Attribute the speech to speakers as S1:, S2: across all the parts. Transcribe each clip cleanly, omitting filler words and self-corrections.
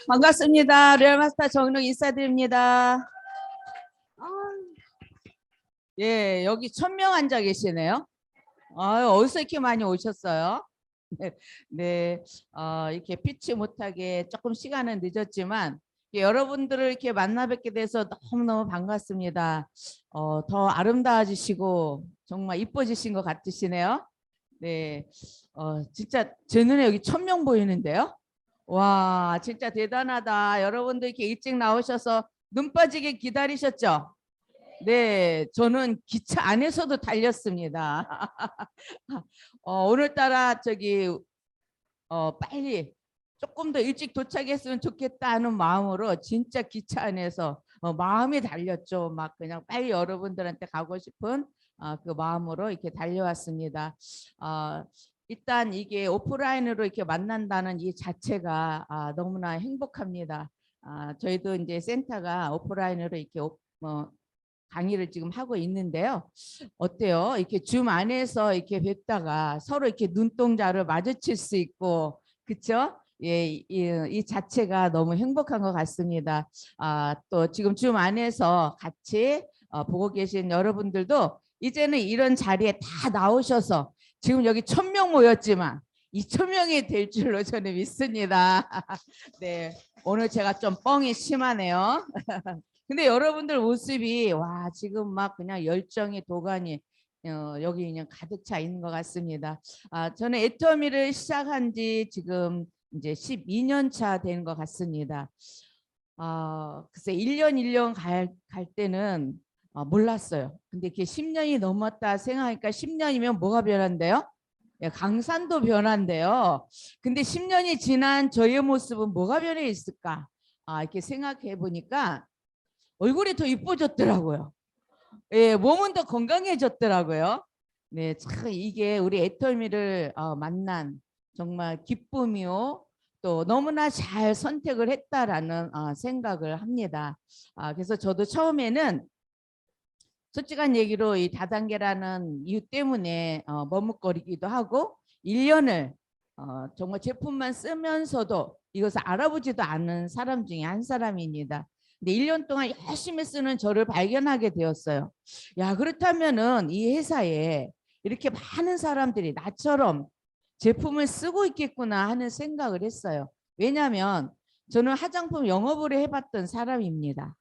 S1: 반갑습니다. 리얼마스터 정은옥 인사드립니다. 예, 여기 1000명 앉아 계시네요. 어디서 이렇게 많이 오셨어요? 네, 네, 이렇게 피치 못하게 조금 시간은 늦었지만 여러분들을 이렇게 만나 뵙게 돼서 너무너무 반갑습니다. 더 아름다워지시고 정말 이뻐지신 것 같으시네요. 네, 진짜 제 눈에 여기 1000명 보이는데요. 와, 진짜 대단하다. 여러분들 이렇게 일찍 나오셔서 눈 빠지게 기다리셨죠? 네, 저는 기차 안에서도 달렸습니다. 오늘따라 빨리 조금 더 일찍 도착했으면 좋겠다 하는 마음으로 진짜 기차 안에서 마음이 달렸죠. 막 그냥 빨리 여러분들한테 가고 싶은 그 마음으로 이렇게 달려왔습니다. 일단 이게 오프라인으로 이렇게 만난다는 이 자체가 너무나 행복합니다. 저희도 이제 센터가 오프라인으로 이렇게 강의를 지금 하고 있는데요. 어때요? 이렇게 줌 안에서 이렇게 뵙다가 서로 이렇게 눈동자를 마주칠 수 있고, 그렇죠? 예, 이 자체가 너무 행복한 것 같습니다. 또 지금 줌 안에서 같이 보고 계신 여러분들도 이제는 이런 자리에 다 나오셔서 지금 여기 1000명 모였지만 2000명이 될 줄로 저는 믿습니다. 네, 오늘 제가 좀 뻥이 심하네요. 근데 여러분들 모습이 와 지금 막 그냥 열정의 도가니 여기 그냥 가득 차 있는 것 같습니다. 저는 애터미를 시작한 지 지금 이제 12년 차 된 것 같습니다. 글쎄 1년 갈 때는 몰랐어요. 근데 이렇게 10년이 넘었다 생각하니까 10년이면 뭐가 변한대요? 예, 강산도 변한대요. 근데 10년이 지난 저의 모습은 뭐가 변해 있을까? 이렇게 생각해 보니까 얼굴이 더 이뻐졌더라고요. 예, 몸은 더 건강해졌더라고요. 네, 참 이게 우리 애터미를 만난 정말 기쁨이요. 또 너무나 잘 선택을 했다라는 생각을 합니다. 그래서 저도 처음에는 솔직한 얘기로 이 다단계라는 이유 때문에 머뭇거리기도 하고 1년을 정말 제품만 쓰면서도 이것을 알아보지도 않은 사람 중에 한 사람입니다. 근데 1년 동안 열심히 쓰는 저를 발견하게 되었어요. 야, 그렇다면은 이 회사에 이렇게 많은 사람들이 나처럼 제품을 쓰고 있겠구나 하는 생각을 했어요. 왜냐하면 저는 화장품 영업을 해봤던 사람입니다.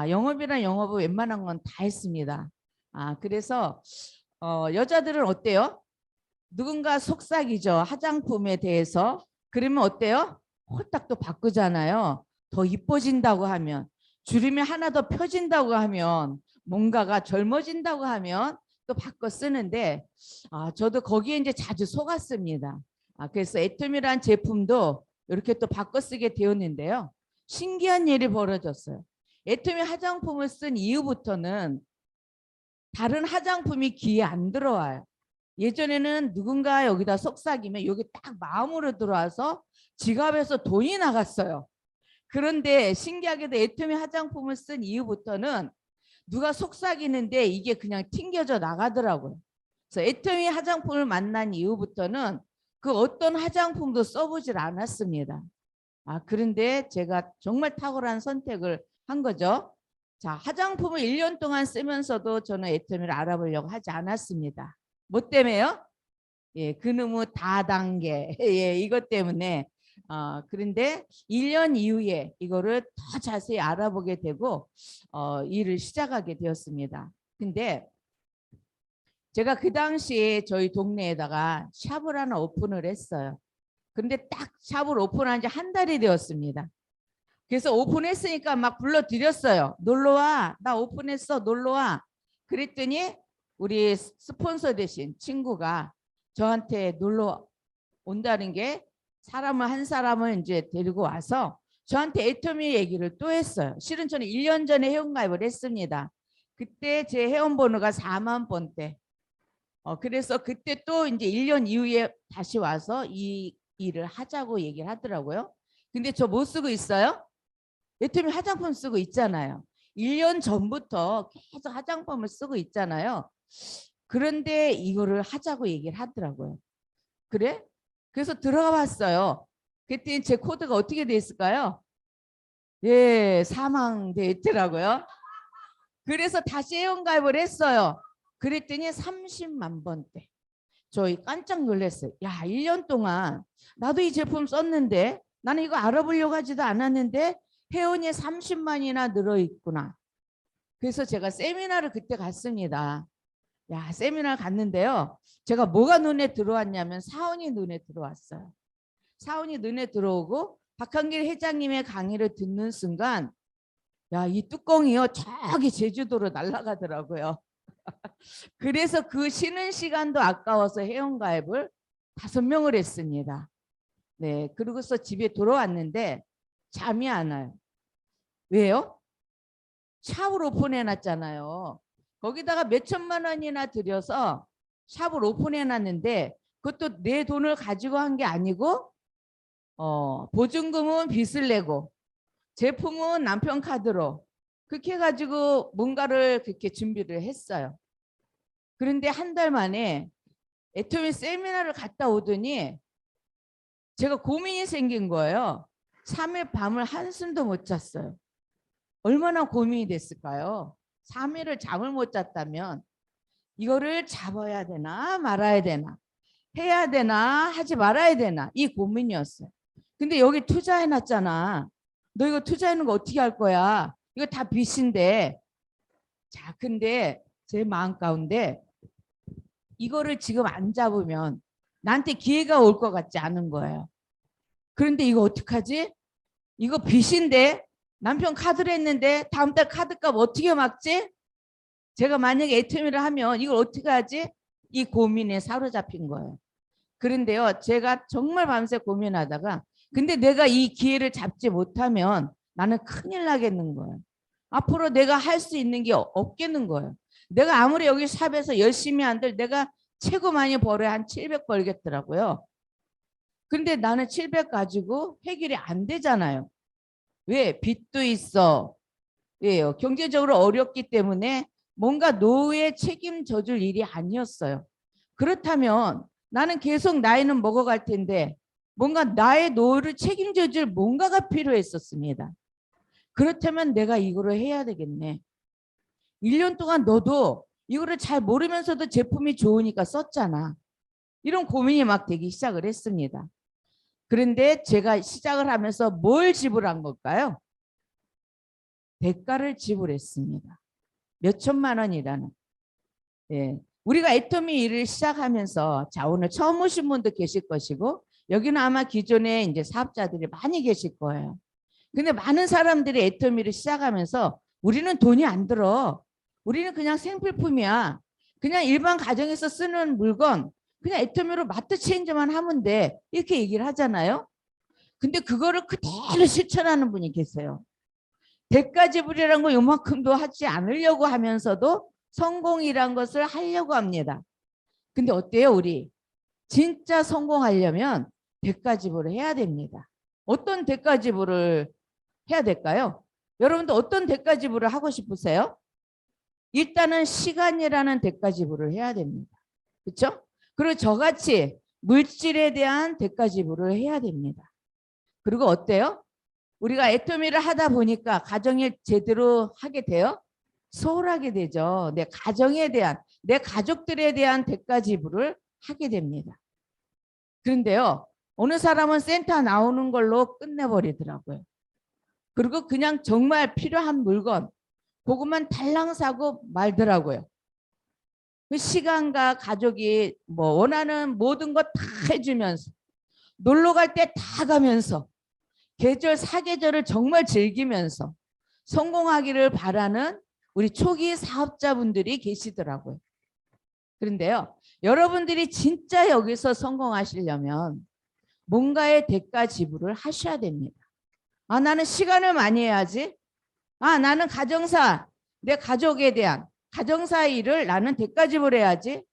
S1: 영업이란 영업을 웬만한 건 다 했습니다. 그래서 여자들은 어때요? 누군가 속삭이죠. 화장품에 대해서. 그러면 어때요? 홀딱 또 바꾸잖아요. 더 이뻐진다고 하면, 주름이 하나 더 펴진다고 하면, 뭔가가 젊어진다고 하면 또 바꿔 쓰는데 저도 거기에 이제 자주 속았습니다. 그래서 애톰이란 제품도 이렇게 또 바꿔 쓰게 되었는데요. 신기한 일이 벌어졌어요. 애톰이 화장품을 쓴 이후부터는 다른 화장품이 귀에 안 들어와요. 예전에는 누군가 여기다 속삭이면 여기 딱 마음으로 들어와서 지갑에서 돈이 나갔어요. 그런데 신기하게도 애톰이 화장품을 쓴 이후부터는 누가 속삭이는데 이게 그냥 튕겨져 나가더라고요. 그래서 애톰이 화장품을 만난 이후부터는 그 어떤 화장품도 써보질 않았습니다. 그런데 제가 정말 탁월한 선택을 한 거죠. 자, 화장품을 1년 동안 쓰면서도 저는 애터미를 알아보려고 하지 않았습니다. 뭐 때문에요? 예, 그놈의 다단계. 예, 이것 때문에. 그런데 1년 이후에 이거를 더 자세히 알아보게 되고 일을 시작하게 되었습니다. 근데 제가 그 당시에 저희 동네에다가 샵을 하나 오픈을 했어요. 근데 딱 샵을 오픈한 지 한 달이 되었습니다. 그래서 오픈했으니까 막 불러드렸어요. 놀러와. 나 오픈했어. 놀러와. 그랬더니 우리 스폰서 되신 친구가 저한테 놀러 온다는 게 사람을 한 사람을 이제 데리고 와서 저한테 애터미 얘기를 또 했어요. 실은 저는 1년 전에 회원가입을 했습니다. 그때 제 회원번호가 4만 번대. 그래서 그때 또 이제 1년 이후에 다시 와서 이 일을 하자고 얘기를 하더라고요. 근데 저 뭐 쓰고 있어요? 애터미 화장품 쓰고 있잖아요. 1년 전부터 계속 화장품을 쓰고 있잖아요. 그런데 이거를 하자고 얘기를 하더라고요. 그래? 그래서 들어가 봤어요. 그랬더니 제 코드가 어떻게 돼 있을까요? 예, 사망돼 있더라고요. 그래서 다시 회원가입을 했어요. 그랬더니 30만 번대. 저희 깜짝 놀랐어요. 야, 1년 동안 나도 이 제품 썼는데 나는 이거 알아보려고 하지도 않았는데 회원이 30만이나 늘어 있구나. 그래서 제가 세미나를 그때 갔습니다. 야, 세미나 갔는데요. 제가 뭐가 눈에 들어왔냐면 사원이 눈에 들어왔어요. 사원이 눈에 들어오고 박한길 회장님의 강의를 듣는 순간 야, 이 뚜껑이요 저기 제주도로 날아가더라고요. 그래서 그 쉬는 시간도 아까워서 회원가입을 5명을 했습니다. 네, 그러고서 집에 돌아왔는데 잠이 안 와요. 왜요? 샵을 오픈해놨잖아요. 거기다가 몇 천만 원이나 들여서 샵을 오픈해놨는데 그것도 내 돈을 가지고 한 게 아니고 보증금은 빚을 내고 제품은 남편 카드로 그렇게 해가지고 뭔가를 그렇게 준비를 했어요. 그런데 한 달 만에 애터미 세미나를 갔다 오더니 제가 고민이 생긴 거예요. 3일 밤을 한숨도 못 잤어요. 얼마나 고민이 됐을까요? 3일을 잠을 못 잤다면 이거를 잡아야 되나 말아야 되나 해야 되나 하지 말아야 되나 이 고민이었어요. 근데 여기 투자해놨잖아. 너 이거 투자하는 거 어떻게 할 거야? 이거 다 빚인데. 자, 근데 제 마음 가운데 이거를 지금 안 잡으면 나한테 기회가 올 것 같지 않은 거예요. 그런데 이거 어떡하지? 이거 빚인데 남편 카드를 했는데 다음 달 카드값 어떻게 막지? 제가 만약에 애터미를 하면 이걸 어떻게 하지? 이 고민에 사로잡힌 거예요. 그런데요, 제가 정말 밤새 고민하다가 근데 내가 이 기회를 잡지 못하면 나는 큰일 나겠는 거예요. 앞으로 내가 할 수 있는 게 없겠는 거예요. 내가 아무리 여기 샵에서 열심히 한들 내가 최고 많이 벌어야 한 700 벌겠더라고요. 근데 나는 700 가지고 해결이 안 되잖아요. 왜? 빚도 있어. 왜요? 경제적으로 어렵기 때문에 뭔가 노후에 책임져줄 일이 아니었어요. 그렇다면 나는 계속 나이는 먹어갈 텐데 뭔가 나의 노후를 책임져줄 뭔가가 필요했었습니다. 그렇다면 내가 이거를 해야 되겠네. 1년 동안 너도 이거를 잘 모르면서도 제품이 좋으니까 썼잖아. 이런 고민이 막 되기 시작을 했습니다. 그런데 제가 시작을 하면서 뭘 지불한 걸까요? 대가를 지불했습니다. 몇 천만 원이라는. 예. 우리가 애터미 일을 시작하면서 자 오늘 처음 오신 분도 계실 것이고 여기는 아마 기존에 이제 사업자들이 많이 계실 거예요. 근데 많은 사람들이 애터미를 시작하면서 우리는 돈이 안 들어. 우리는 그냥 생필품이야. 그냥 일반 가정에서 쓰는 물건 그냥 애터미로 마트 체인지만 하면 돼. 이렇게 얘기를 하잖아요. 근데 그거를 그대로 실천하는 분이 계세요. 대가 지불이라는 거 요만큼도 하지 않으려고 하면서도 성공이란 것을 하려고 합니다. 근데 어때요 우리? 진짜 성공하려면 대가 지불을 해야 됩니다. 어떤 대가 지불을 해야 될까요? 여러분도 어떤 대가 지불을 하고 싶으세요? 일단은 시간이라는 대가 지불을 해야 됩니다. 그렇죠? 그리고 저같이 물질에 대한 대가 지불을 해야 됩니다. 그리고 어때요? 우리가 애터미를 하다 보니까 가정일 제대로 하게 돼요? 소홀하게 되죠. 내 가정에 대한, 내 가족들에 대한 대가 지불을 하게 됩니다. 그런데요, 어느 사람은 센터 나오는 걸로 끝내버리더라고요. 그리고 그냥 정말 필요한 물건, 그것만 달랑 사고 말더라고요. 그 시간과 가족이 뭐 원하는 모든 것 다 해주면서, 놀러 갈 때 다 가면서, 계절, 사계절을 정말 즐기면서 성공하기를 바라는 우리 초기 사업자분들이 계시더라고요. 그런데요, 여러분들이 진짜 여기서 성공하시려면 뭔가의 대가 지불을 하셔야 됩니다. 아, 나는 시간을 많이 해야지. 아, 나는 가정사, 내 가족에 대한 가정사 일을 나는 대가 지불해야지.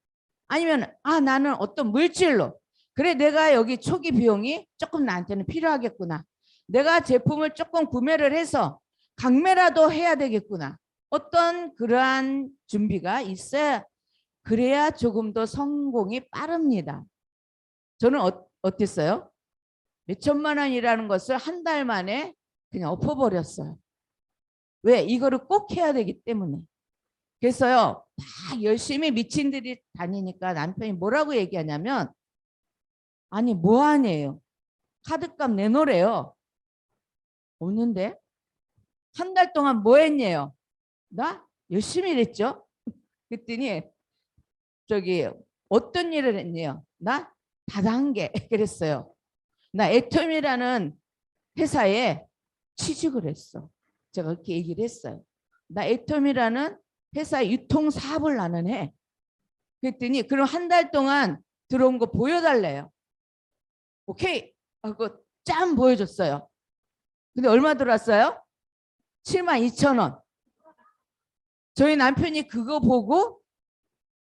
S1: 아니면 아, 나는 어떤 물질로 그래 내가 여기 초기 비용이 조금 나한테는 필요하겠구나. 내가 제품을 조금 구매를 해서 강매라도 해야 되겠구나. 어떤 그러한 준비가 있어야 그래야 조금 더 성공이 빠릅니다. 저는 어땠어요? 몇 천만 원이라는 것을 한 달 만에 그냥 엎어버렸어요. 왜? 이거를 꼭 해야 되기 때문에. 그래서요, 막 열심히 미친들이 다니니까 남편이 뭐라고 얘기하냐면, 아니 뭐 하네요. 카드값 내놓으래요. 없는데? 한 달 동안 뭐 했냐요? 나 열심히 일했죠. 그랬더니 저기 어떤 일을 했냐요? 나 다단계 그랬어요. 나 애텀이라는 회사에 취직을 했어. 제가 그렇게 얘기를 했어요. 나 애텀이라는 회사 유통 사업을 나는 해. 그랬더니 그럼 한 달 동안 들어온 거 보여달래요. 오케이 하고 짠 보여줬어요. 근데 얼마 들어왔어요? 72,000원. 저희 남편이 그거 보고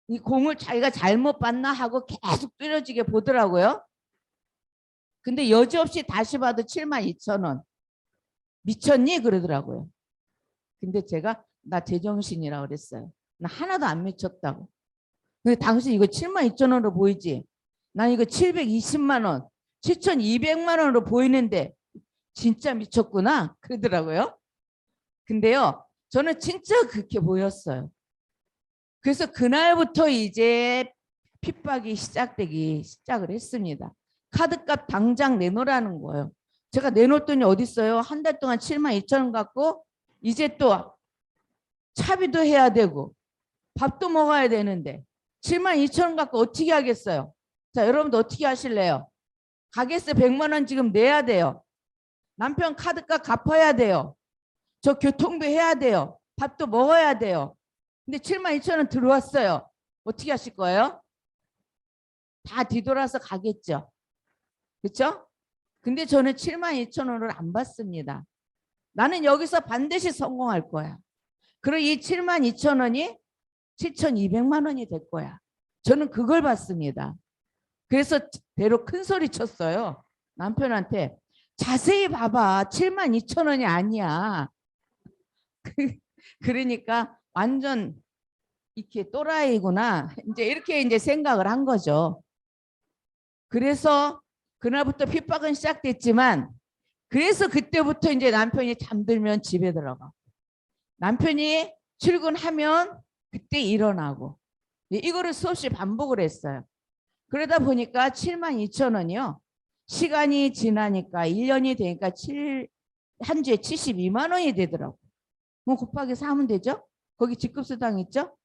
S1: 이 공을 자기가 잘못 봤나 하고 계속 뚜렷지게 보더라고요. 근데 여지없이 다시 봐도 72,000원. 미쳤니? 그러더라고요. 근데 제가 나 제정신이라고 그랬어요. 나 하나도 안 미쳤다고. 근데 당신 이거 72,000원으로 보이지? 난 이거 720만 원, 7,200만 원으로 보이는데 진짜 미쳤구나 그러더라고요. 근데요, 저는 진짜 그렇게 보였어요. 그래서 그날부터 이제 핍박이 시작을 했습니다. 카드값 당장 내놓으라는 거예요. 제가 내놓았더니 어디 있어요? 한 달 동안 72,000원 갖고 이제 또 차비도 해야 되고 밥도 먹어야 되는데 72,000원 갖고 어떻게 하겠어요? 자, 여러분도 어떻게 하실래요? 가게세 100만 원 지금 내야 돼요. 남편 카드값 갚아야 돼요. 저 교통비 해야 돼요. 밥도 먹어야 돼요. 근데 72,000원 들어왔어요. 어떻게 하실 거예요? 다 뒤돌아서 가겠죠. 그렇죠? 근데 저는 72,000원을 안 받습니다. 나는 여기서 반드시 성공할 거야. 그리고 이 72,000원이 7,200만 원이 될 거야. 저는 그걸 받습니다. 그래서 대로 큰 소리 쳤어요. 남편한테 자세히 봐봐. 72,000원이 아니야. 그러니까 완전 이렇게 또라이구나. 이렇게 이제 생각을 한 거죠. 그래서 그날부터 핍박은 시작됐지만 그래서 그때부터 이제 남편이 잠들면 집에 들어가. 남편이 출근하면 그때 일어나고 이거를 수없이 반복을 했어요. 그러다 보니까 72,000원이요. 시간이 지나니까 1년이 되니까 한 주에 72만 원이 되더라고요. 뭐 곱하기 4 하면 되죠? 거기 직급수당 있죠?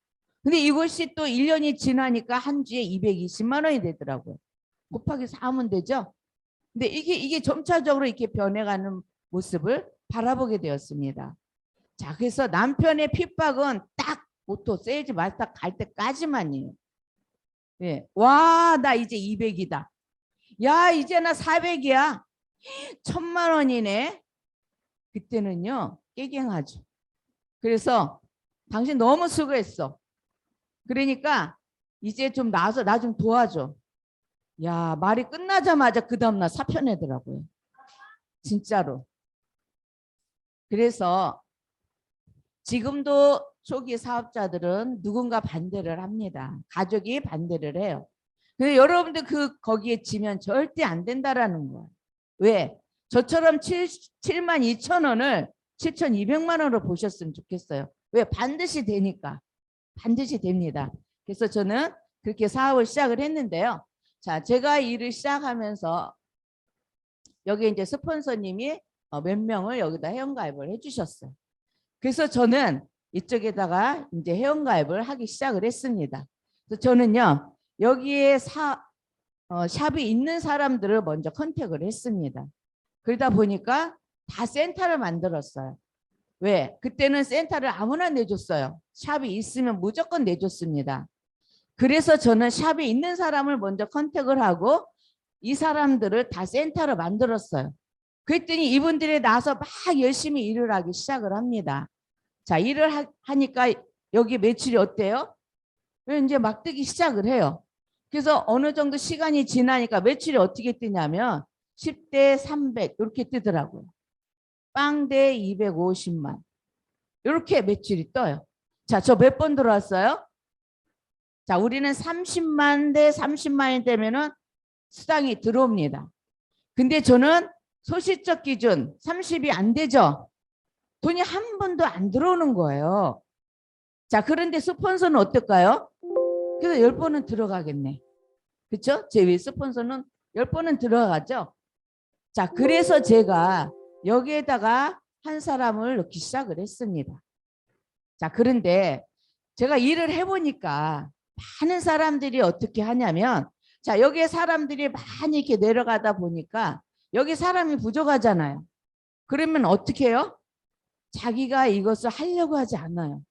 S1: 근데 이것이 또 1년이 지나니까 한 주에 220만 원이 되더라고요. 곱하기 4 하면 되죠? 근데 이게 점차적으로 이렇게 변해가는 모습을 바라보게 되었습니다. 자, 그래서 남편의 핍박은 딱 보통 세일즈 마스터 갈 때까지만이에요. 예. 와, 나 이제 200이다. 야, 이제 나 400이야. 1,000만 원이네. 그때는요, 깨갱하죠. 그래서 당신 너무 수고했어. 그러니까 이제 좀 나와서 나 좀 도와줘. 야, 말이 끝나자마자 그 다음날 사표 내더라고요. 진짜로. 그래서 지금도 초기 사업자들은 누군가 반대를 합니다. 가족이 반대를 해요. 근데 여러분들 거기에 지면 절대 안 된다라는 거예요. 왜? 저처럼 72,000원을 7,200만 원으로 보셨으면 좋겠어요. 왜? 반드시 되니까. 반드시 됩니다. 그래서 저는 그렇게 사업을 시작을 했는데요. 자, 제가 일을 시작하면서 여기 이제 스폰서님이 몇 명을 여기다 회원가입을 해주셨어요. 그래서 저는 이쪽에다가 이제 회원가입을 하기 시작을 했습니다. 그래서 저는요, 여기에 샵이 있는 사람들을 먼저 컨택을 했습니다. 그러다 보니까 다 센터를 만들었어요. 왜? 그때는 센터를 아무나 내줬어요. 샵이 있으면 무조건 내줬습니다. 그래서 저는 샵이 있는 사람을 먼저 컨택을 하고 이 사람들을 다 센터로 만들었어요. 그랬더니 이분들이 나서 막 열심히 일을 하기 시작을 합니다. 자, 일을 하니까 여기 매출이 어때요? 이제 막 뜨기 시작을 해요. 그래서 어느 정도 시간이 지나니까 매출이 어떻게 뜨냐면 10대 300 이렇게 뜨더라고요. 빵대 250만 이렇게 매출이 떠요. 자, 저 몇 번 들어왔어요? 자, 우리는 30만 대 30만이 되면은 수당이 들어옵니다. 근데 저는 소시적 기준 30이 안 되죠. 돈이 한 번도 안 들어오는 거예요. 자, 그런데 스폰서는 어떨까요? 그래서 10번은 들어가겠네. 그렇죠? 제 스폰서는 10번은 들어가죠. 자, 그래서 제가 여기에다가 한 사람을 넣기 시작을 했습니다. 자, 그런데 제가 일을 해보니까 많은 사람들이 어떻게 하냐면, 자, 여기에 사람들이 많이 이렇게 내려가다 보니까 여기 사람이 부족하잖아요. 그러면 어떻게 해요? 자기가 이것을 하려고 하지 않아요.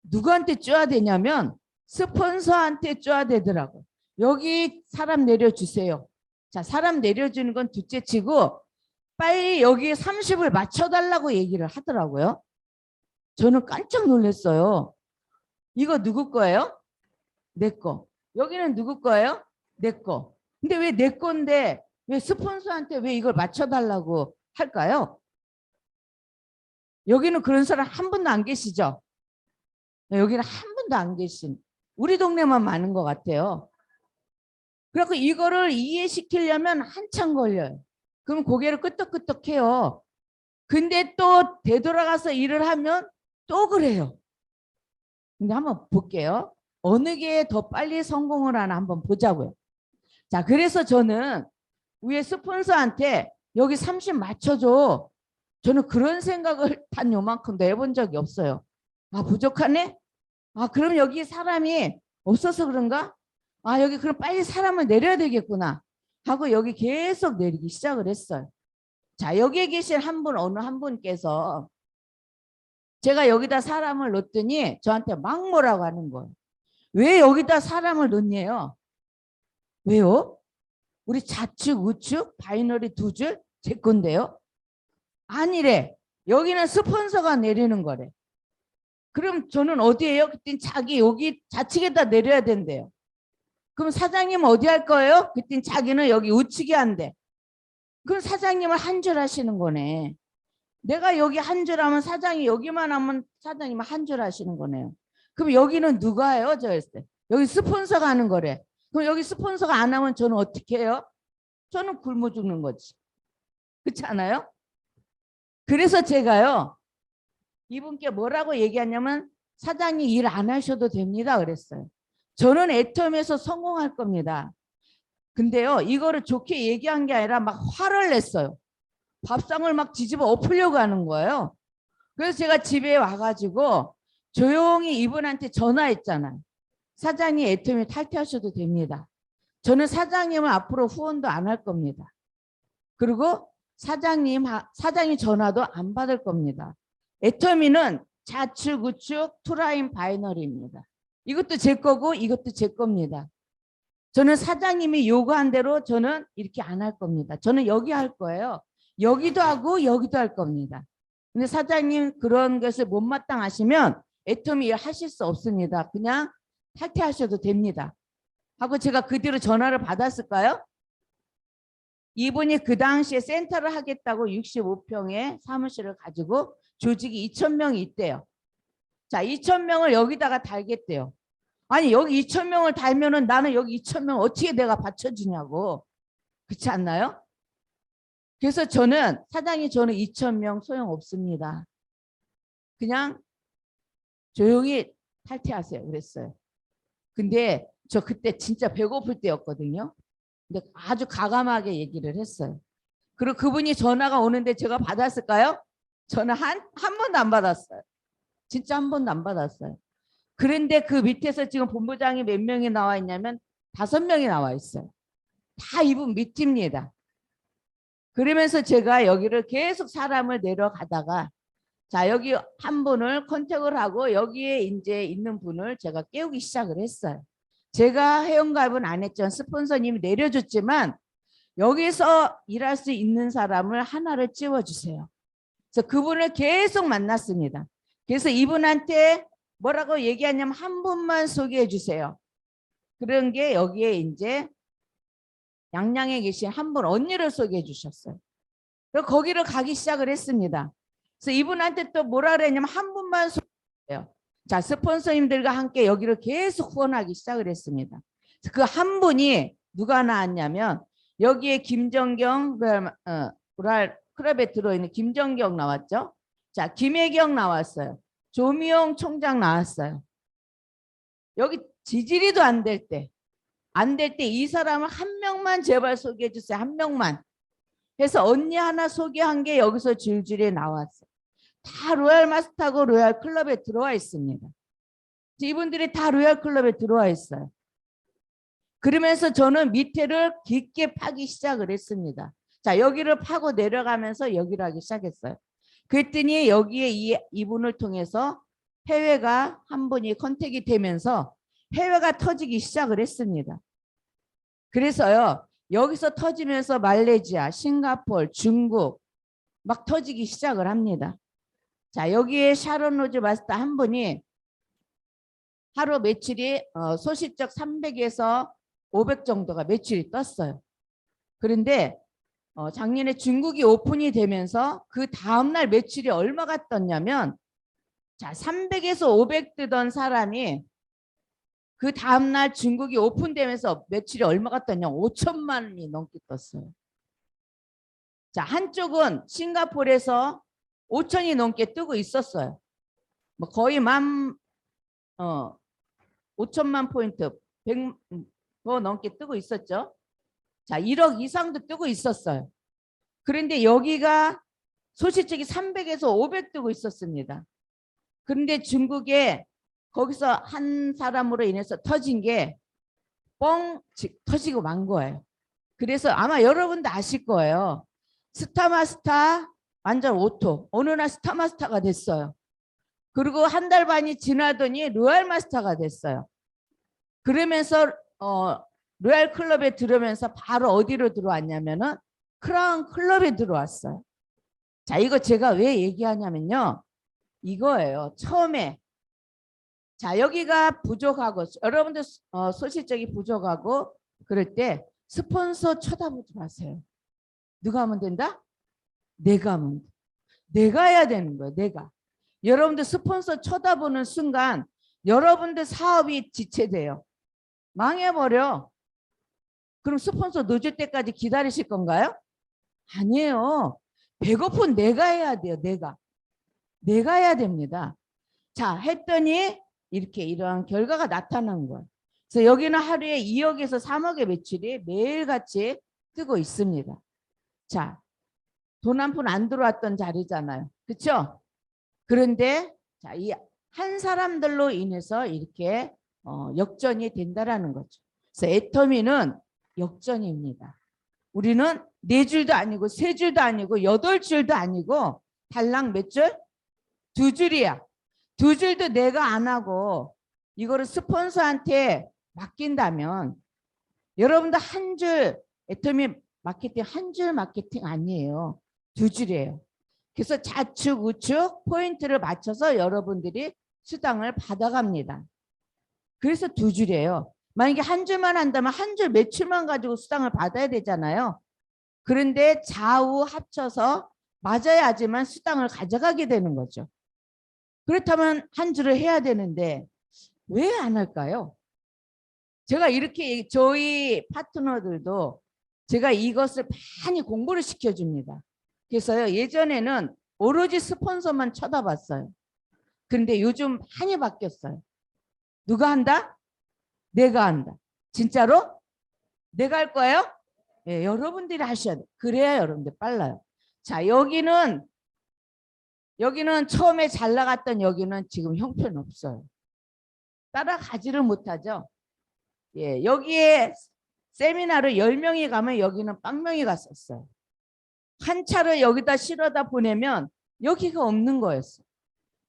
S1: 누구한테 줘야 되냐면 스폰서한테 줘야 되더라고요. 여기 사람 내려주세요. 자, 사람 내려주는 건 둘째 치고 빨리 여기 30을 맞춰달라고 얘기를 하더라고요. 저는 깜짝 놀랐어요. 이거 누구 거예요? 내 거. 여기는 누구 거예요? 내 거. 근데 왜 내 건데 왜 스폰서한테 왜 이걸 맞춰달라고 할까요? 여기는 그런 사람 한 분도 안 계시죠? 여기는 한 분도 안 계신. 우리 동네만 많은 것 같아요. 그래서 이거를 이해시키려면 한참 걸려요. 그럼 고개를 끄덕끄덕해요. 근데 또 되돌아가서 일을 하면 또 그래요. 근데 한번 볼게요. 어느 게 더 빨리 성공을 하나 한번 보자고요. 자, 그래서 저는 위에 스폰서한테 여기 30 맞춰줘. 저는 그런 생각을 단 요만큼도 해본 적이 없어요. 아, 부족하네? 아, 그럼 여기 사람이 없어서 그런가? 아, 여기 그럼 빨리 사람을 내려야 되겠구나 하고 여기 계속 내리기 시작을 했어요. 자, 여기에 계신 한 분, 어느 한 분께서 제가 여기다 사람을 넣었더니 저한테 막 뭐라고 하는 거예요. 왜 여기다 사람을 넣냐요? 왜요? 우리 좌측, 우측, 바이너리 두 줄 제 건데요. 아니래. 여기는 스폰서가 내리는 거래. 그럼 저는 어디에요? 그때 자기 여기 좌측에다 내려야 된대요. 그럼 사장님 어디 할 거예요? 그때 자기는 여기 우측에 한대. 그럼 사장님은 한 줄 하시는 거네. 내가 여기 한 줄 하면 사장이 여기만 하면 사장님은 한 줄 하시는 거네요. 그럼 여기는 누가 해요? 저 했을 때. 여기 스폰서가 하는 거래. 그럼 여기 스폰서가 안 하면 저는 어떻게 해요? 저는 굶어 죽는 거지. 그렇지 않아요? 그래서 제가요. 이분께 뭐라고 얘기하냐면 사장님 일 안 하셔도 됩니다 그랬어요. 저는 애텀에서 성공할 겁니다. 근데요. 이거를 좋게 얘기한 게 아니라 막 화를 냈어요. 밥상을 막 뒤집어 엎으려고 하는 거예요. 그래서 제가 집에 와가지고 조용히 이분한테 전화했잖아요. 사장님 애텀에 탈퇴하셔도 됩니다. 저는 사장님은 앞으로 후원도 안 할 겁니다. 그리고 사장님 전화도 안 받을 겁니다. 애터미는 좌측, 우측, 투라인 바이너리입니다. 이것도 제 거고 이것도 제 겁니다. 저는 사장님이 요구한 대로 저는 이렇게 안 할 겁니다. 저는 여기 할 거예요. 여기도 하고 여기도 할 겁니다. 근데 사장님 그런 것을 못마땅하시면 애터미 하실 수 없습니다. 그냥 탈퇴하셔도 됩니다. 하고 제가 그 뒤로 전화를 받았을까요? 이분이 그 당시에 센터를 하겠다고 65평의 사무실을 가지고 조직이 2,000명이 있대요. 자, 2,000명을 여기다가 달겠대요. 아니 여기 2,000명을 달면은 나는 여기 2,000명 어떻게 내가 받쳐주냐고. 그렇지 않나요? 그래서 저는 사장님 저는 2,000명 소용없습니다. 그냥 조용히 탈퇴하세요 그랬어요. 근데 저 그때 진짜 배고플 때였거든요. 근데 아주 가감하게 얘기를 했어요. 그리고 그분이 전화가 오는데 제가 받았을까요? 저는 한 번도 안 받았어요. 진짜 한 번도 안 받았어요. 그런데 그 밑에서 지금 본부장이 몇 명이 나와 있냐면 5명이 나와 있어요. 다 이분 밑입니다. 그러면서 제가 여기를 계속 사람을 내려가다가 자 여기 한 분을 컨택을 하고 여기에 이제 있는 분을 제가 깨우기 시작을 했어요. 제가 회원가입은 안 했죠. 스폰서님이 내려줬지만 여기서 일할 수 있는 사람을 하나를 찌워주세요. 그래서 그분을 계속 만났습니다. 그래서 이분한테 뭐라고 얘기하냐면 한 분만 소개해 주세요. 그런 게 여기에 이제 양양에 계신 한 분 언니를 소개해 주셨어요. 그래서 거기를 가기 시작을 했습니다. 그래서 이분한테 또 뭐라 그랬냐면 한 분만 소개해요. 자, 스폰서님들과 함께 여기를 계속 후원하기 시작을 했습니다. 그 한 분이 누가 나왔냐면 여기에 김정경 로얄 클럽에 들어있는 김정경 나왔죠. 자, 김혜경 나왔어요. 조미용 총장 나왔어요. 여기 지지리도 안 될 때, 안 될 때 이 사람을 한 명만 제발 소개해 주세요. 한 명만. 그래서 언니 하나 소개한 게 여기서 줄줄이 나왔어요. 다 로얄 마스터하고 로얄 클럽에 들어와 있습니다. 이분들이 다 로얄 클럽에 들어와 있어요. 그러면서 저는 밑에를 깊게 파기 시작을 했습니다. 자, 여기를 파고 내려가면서 여기를 하기 시작했어요. 그랬더니 여기에 이분을 통해서 해외가 한 분이 컨택이 되면서 해외가 터지기 시작을 했습니다. 그래서요, 여기서 터지면서 말레이시아, 싱가포르, 중국 막 터지기 시작을 합니다. 자, 여기에 샤론 로즈 마스터 한 분이 하루 매출이 소시적 300에서 500 정도가 매출이 떴어요. 그런데 작년에 중국이 오픈이 되면서 그 다음날 매출이 얼마가 떴냐면, 자, 300에서 500 뜨던 사람이 그 다음날 중국이 오픈되면서 매출이 얼마가 떴냐, 5천만 원이 넘게 떴어요. 자, 한쪽은 싱가포르에서 5천이 넘게 뜨고 있었어요. 뭐 거의 5천만 포인트 100 더 넘게 뜨고 있었죠. 자, 1억 이상도 뜨고 있었어요. 그런데 여기가 소시적이 300에서 500 뜨고 있었습니다. 그런데 중국에 거기서 한 사람으로 인해서 터진 게 뻥 터지고 만 거예요. 그래서 아마 여러분도 아실 거예요. 스타마스타 완전 오토. 어느 날 스타마스타가 됐어요. 그리고 한 달 반이 지나더니 로얄 마스터가 됐어요. 그러면서 로얄 클럽에 들어오면서 바로 어디로 들어왔냐면은 크라운 클럽에 들어왔어요. 자, 이거 제가 왜 얘기하냐면요, 이거예요. 처음에 자, 여기가 부족하고 여러분들 소실적이 부족하고 그럴 때 스폰서 쳐다보지 마세요. 누가 하면 된다? 내가 하면 돼. 내가 해야 되는 거예요. 내가. 여러분들 스폰서 쳐다보는 순간 여러분들 사업이 지체돼요. 망해버려. 그럼 스폰서 늦을 때까지 기다리실 건가요? 아니에요. 배고픈 내가 해야 돼요. 내가 해야 됩니다. 자, 했더니 이렇게 이러한 결과가 나타난 거예요. 그래서 여기는 하루에 2억에서 3억의 매출이 매일같이 뜨고 있습니다. 자, 돈 한 푼 안 들어왔던 자리잖아요. 그렇죠? 그런데 자, 이 한 사람들로 인해서 이렇게 역전이 된다라는 거죠. 그래서 애터미는 역전입니다. 우리는 4줄도 아니고 3줄도 아니고 8줄도 아니고 달랑 몇 줄? 2줄이야. 2줄도 내가 안 하고 이거를 스폰서한테 맡긴다면, 여러분들 한 줄 애터미 마케팅, 한 줄 마케팅 아니에요. 2줄이에요. 그래서 좌측 우측 포인트를 맞춰서 여러분들이 수당을 받아갑니다. 그래서 2줄이에요. 만약에 한 줄만 한다면 한 줄 매출만 가지고 수당을 받아야 되잖아요. 그런데 좌우 합쳐서 맞아야지만 수당을 가져가게 되는 거죠. 그렇다면 한 줄을 해야 되는데 왜 안 할까요? 제가 이렇게 저희 파트너들도 제가 이것을 많이 공부를 시켜줍니다. 그래서요, 예전에는 오로지 스폰서만 쳐다봤어요. 그런데 요즘 많이 바뀌었어요. 누가 한다? 내가 한다. 진짜로? 내가 할 거예요? 예, 여러분들이 하셔야 돼요. 그래야 여러분들 빨라요. 자, 여기는 처음에 잘 나갔던 여기는 지금 형편 없어요. 따라가지를 못하죠. 예, 여기에 세미나를 10명이 가면 여기는 빵명이 갔었어요. 한 차를 여기다 실어다 보내면 여기가 없는 거였어요.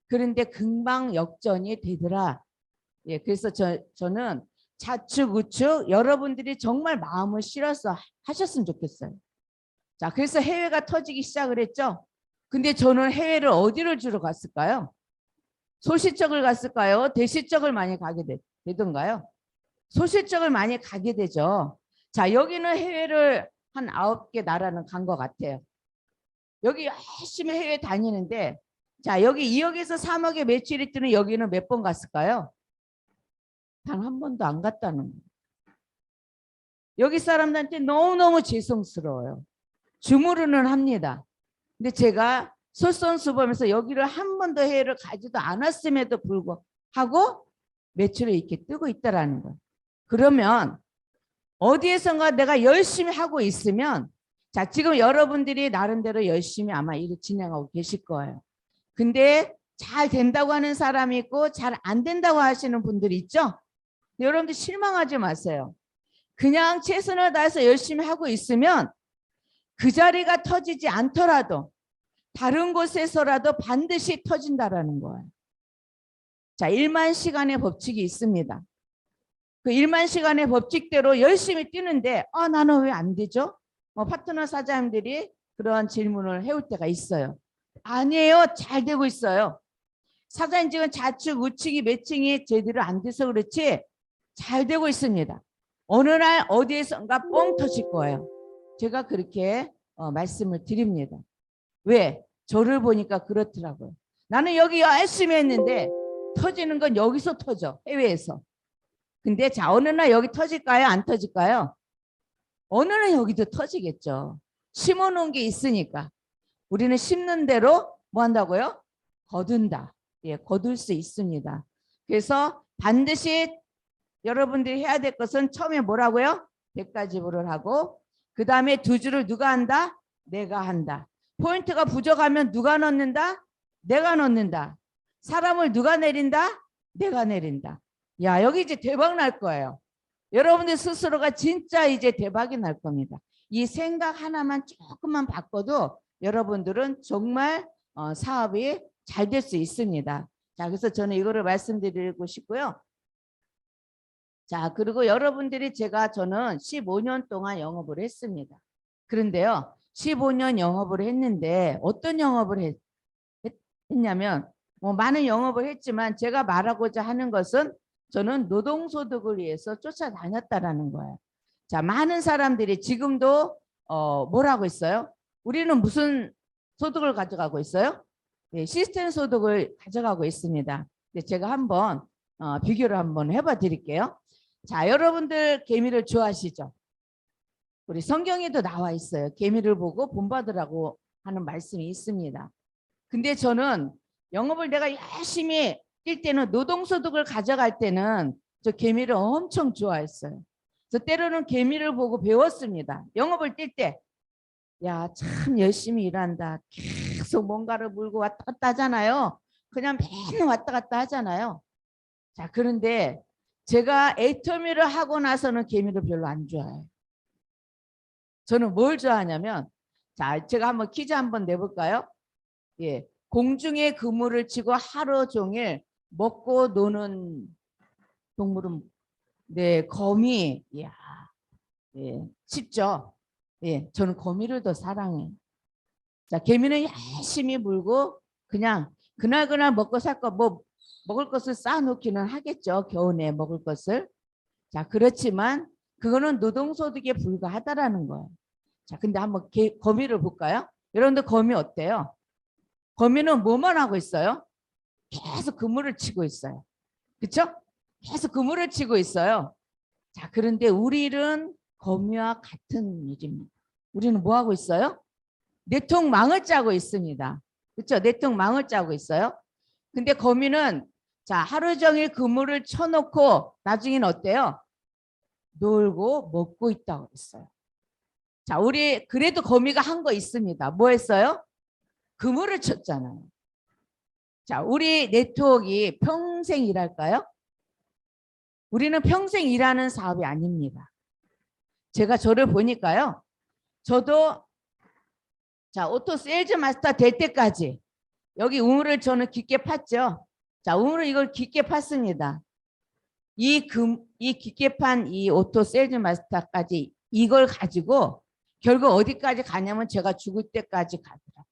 S1: 그런데 금방 역전이 되더라. 예, 그래서 저는 좌측 우측 여러분들이 정말 마음을 실어서 하셨으면 좋겠어요. 자, 그래서 해외가 터지기 시작을 했죠. 근데 저는 해외를 어디를 주로 갔을까요? 소실적을 갔을까요? 대실적을 많이 가게 되던가요? 소실적을 많이 가게 되죠. 자, 여기는 해외를 한 9개 나라는 간 것 같아요. 여기 열심히 해외 다니는데, 자, 여기 2억에서 3억의 매출이 뜨는 여기는 몇 번 갔을까요? 단 한 번도 안 갔다는 거예요. 여기 사람들한테 너무너무 죄송스러워요. 주무르는 합니다. 근데 제가 솔선수범해서 여기를 한 번도 해외를 가지도 않았음에도 불구하고 매출이 이렇게 뜨고 있다라는 거예요. 그러면 어디에선가 내가 열심히 하고 있으면, 자, 지금 여러분들이 나름대로 열심히 아마 일을 진행하고 계실 거예요. 근데 잘 된다고 하는 사람이 있고 잘 안 된다고 하시는 분들이 있죠. 여러분들 실망하지 마세요. 그냥 최선을 다해서 열심히 하고 있으면 그 자리가 터지지 않더라도 다른 곳에서라도 반드시 터진다라는 거예요. 자, 1만 시간의 법칙이 있습니다. 그 1만 시간의 법칙대로 열심히 뛰는데 나는 왜 안 되죠? 파트너 사장님들이 그런 질문을 해올 때가 있어요. 아니에요. 잘 되고 있어요. 사장님 지금 좌측, 우측이 매칭이 제대로 안 돼서 그렇지 잘 되고 있습니다. 어느 날 어디에선가 뻥 터질 거예요. 제가 그렇게 말씀을 드립니다. 왜? 저를 보니까 그렇더라고요. 나는 여기 열심히 했는데 터지는 건 여기서 터져. 해외에서. 근데 자, 어느 날 여기 터질까요? 안 터질까요? 어느 날 여기도 터지겠죠. 심어놓은 게 있으니까. 우리는 심는 대로 뭐 한다고요? 거둔다. 예, 거둘 수 있습니다. 그래서 반드시 여러분들이 해야 될 것은 처음에 뭐라고요? 100가지부를 하고 그 다음에 두 줄을 누가 한다? 내가 한다. 포인트가 부족하면 누가 넣는다? 내가 넣는다. 사람을 누가 내린다? 내가 내린다. 야, 여기 이제 대박 날 거예요. 여러분들 스스로가 진짜 이제 대박이 날 겁니다. 이 생각 하나만 조금만 바꿔도 여러분들은 정말 사업이 잘 될 수 있습니다. 자, 그래서 저는 이거를 말씀드리고 싶고요. 자, 그리고 여러분들이 저는 15년 동안 영업을 했습니다. 그런데요, 15년 영업을 했는데 어떤 영업을 했냐면 많은 영업을 했지만 제가 말하고자 하는 것은 저는 노동소득을 위해서 쫓아다녔다라는 거예요. 자, 많은 사람들이 지금도 뭐라고 있어요? 우리는 무슨 소득을 가져가고 있어요? 네, 시스템 소득을 가져가고 있습니다. 제가 한번 비교를 한번 해봐 드릴게요. 자, 여러분들 개미를 좋아하시죠? 우리 성경에도 나와 있어요. 개미를 보고 본받으라고 하는 말씀이 있습니다. 근데 저는 영업을 내가 열심히 뛸 때는 노동소득을 가져갈 때는 저 개미를 엄청 좋아했어요. 저 때로는 개미를 보고 배웠습니다. 영업을 뛸 때. 야, 참 열심히 일한다. 계속 뭔가를 물고 왔다 갔다 하잖아요. 그냥 맨날 왔다 갔다 하잖아요. 자, 그런데 제가 애터미를 하고 나서는 개미를 별로 안 좋아해요. 저는 뭘 좋아하냐면, 자, 제가 한번 퀴즈 한번 내볼까요? 예, 공중에 그물을 치고 하루 종일 먹고 노는 동물은 네, 거미. 이야, 예, 쉽죠? 예, 저는 거미를 더 사랑해요. 자, 개미는 열심히 물고 그냥 그날 먹고 살 거 뭐 먹을 것을 쌓아놓기는 하겠죠. 겨우내 먹을 것을. 자, 그렇지만 그거는 노동소득에 불과하다라는 거예요. 자, 근데 한번 거미를 볼까요? 여러분들 거미 어때요? 거미는 뭐만 하고 있어요? 계속 그물을 치고 있어요. 그렇죠? 계속 그물을 치고 있어요. 자, 그런데 우리는 거미와 같은 일입니다. 우리는 뭐 하고 있어요? 내통망을 짜고 있습니다. 그렇죠? 내통망을 짜고 있어요. 근데 거미는 자, 하루 종일 그물을 쳐놓고 나중에는 어때요? 놀고 먹고 있다고 했어요. 자, 우리 그래도 거미가 한 거 있습니다. 뭐 했어요? 그물을 쳤잖아요. 자, 우리 네트워크가 평생 일할까요? 우리는 평생 일하는 사업이 아닙니다. 제가 저를 보니까요. 저도 자, 오토 세일즈 마스터 될 때까지 여기 우물을 저는 깊게 팠죠. 자, 우물을 이걸 깊게 팠습니다. 이 깊게 판 이 오토 세일즈 마스터까지 이걸 가지고 결국 어디까지 가냐면 제가 죽을 때까지 가더라고요.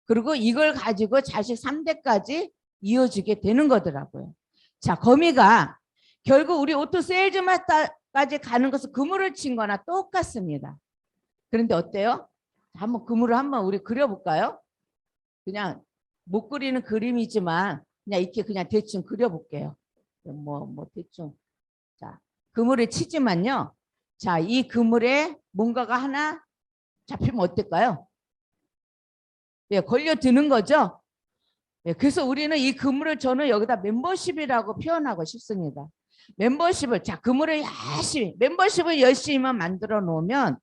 S1: 그리고 이걸 가지고 자식 3대까지 이어지게 되는 거더라고요. 자, 거미가 결국 우리 오토 세일즈 마스터까지 가는 것은 그물을 친 거나 똑같습니다. 그런데 어때요? 한번 그물을 한번 우리 그려볼까요? 그냥 못 그리는 그림이지만 그냥 이렇게 그냥 대충 그려볼게요. 뭐 대충. 자, 그물을 치지만요. 자, 이 그물에 뭔가가 하나 잡히면 어떨까요? 예, 걸려드는 거죠. 예, 그래서 우리는 이 그물을 저는 여기다 멤버십이라고 표현하고 싶습니다. 멤버십을, 자, 그물을 열심히, 멤버십을 열심히만 만들어 놓으면,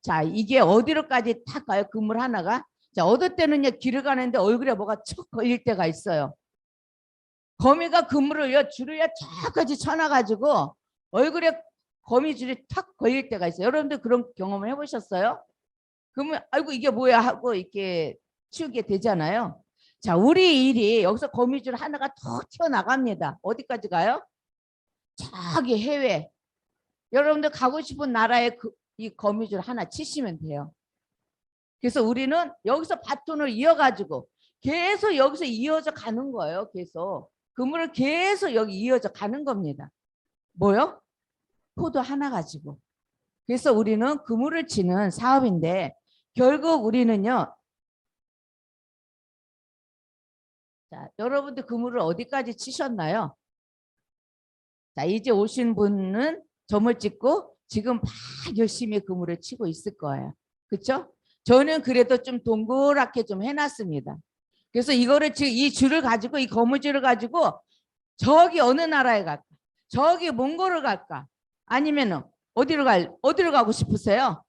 S1: 자, 이게 어디로까지 탁 가요? 그물 하나가. 자, 어떨 때는요, 길을 가는데 얼굴에 뭐가 척 걸릴 때가 있어요. 거미가 그물을요, 줄을요, 저까지 쳐놔가지고 얼굴에 거미줄이 탁 걸릴 때가 있어요. 여러분들 그런 경험을 해보셨어요? 그러면 아이고 이게 뭐야 하고 이렇게 치우게 되잖아요. 자, 우리 일이 여기서 거미줄 하나가 턱 튀어나갑니다. 어디까지 가요? 저기 해외. 여러분들 가고 싶은 나라에 이 거미줄 하나 치시면 돼요. 그래서 우리는 여기서 바톤을 이어가지고 계속 여기서 이어져 가는 거예요. 계속. 그물을 계속 여기 이어져 가는 겁니다. 뭐요? 포도 하나 가지고. 그래서 우리는 그물을 치는 사업인데 결국 우리는요. 자, 여러분들 그물을 어디까지 치셨나요? 자, 이제 오신 분은 점을 찍고 지금 막 열심히 그물을 치고 있을 거예요. 그렇죠? 저는 그래도 좀 동그랗게 좀 해놨습니다. 그래서 이거를 지금 이 줄을 가지고 이 거무줄을 가지고 저기 어느 나라에 갈까? 저기 몽골을 갈까? 아니면은 어디로 가고 싶으세요?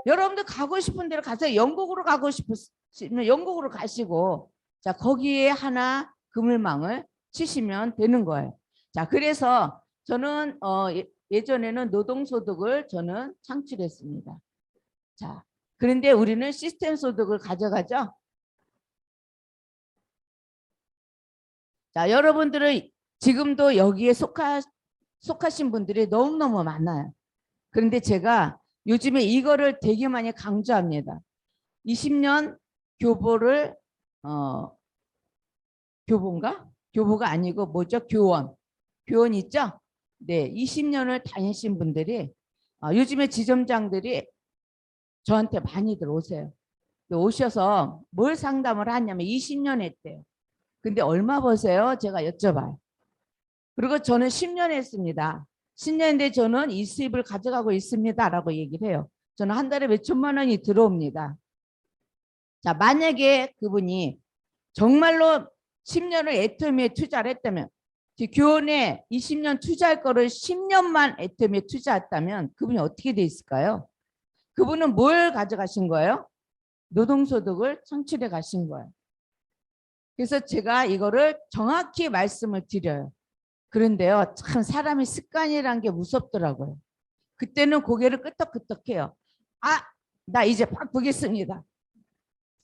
S1: 여러분들 가고 싶은 데로 가세요. 영국으로 가고 싶으시면 영국으로 가시고 자 거기에 하나 그물망을 치시면 되는 거예요. 자 그래서 저는 예전에는 노동소득을 저는 창출했습니다. 자 그런데 우리는 시스템 소득을 가져가죠. 자 여러분들은 지금도 여기에 속하신 분들이 너무너무 많아요. 그런데 제가 요즘에 이거를 되게 많이 강조합니다. 20년 교보를 교보인가? 교보가 아니고 뭐죠? 교원 있죠? 네, 20년을 다니신 분들이 요즘에 지점장들이 저한테 많이들 오세요. 오셔서 뭘 상담을 하냐면 20년 했대요. 근데 얼마 버세요? 제가 여쭤봐요. 그리고 저는 10년 했습니다. 10년인데 저는 이 수입을 가져가고 있습니다. 라고 얘기를 해요. 저는 한 달에 몇 천만 원이 들어옵니다. 자, 만약에 그분이 정말로 10년을 애터미에 투자를 했다면 교원에 20년 투자할 거를 10년만 애터미에 투자했다면 그분이 어떻게 돼 있을까요? 그분은 뭘 가져가신 거예요? 노동소득을 창출해 가신 거예요. 그래서 제가 이거를 정확히 말씀을 드려요. 그런데요, 참 사람이 습관이란 게 무섭더라고요. 그때는 고개를 끄덕끄덕해요. 아, 나 이제 바꾸겠습니다.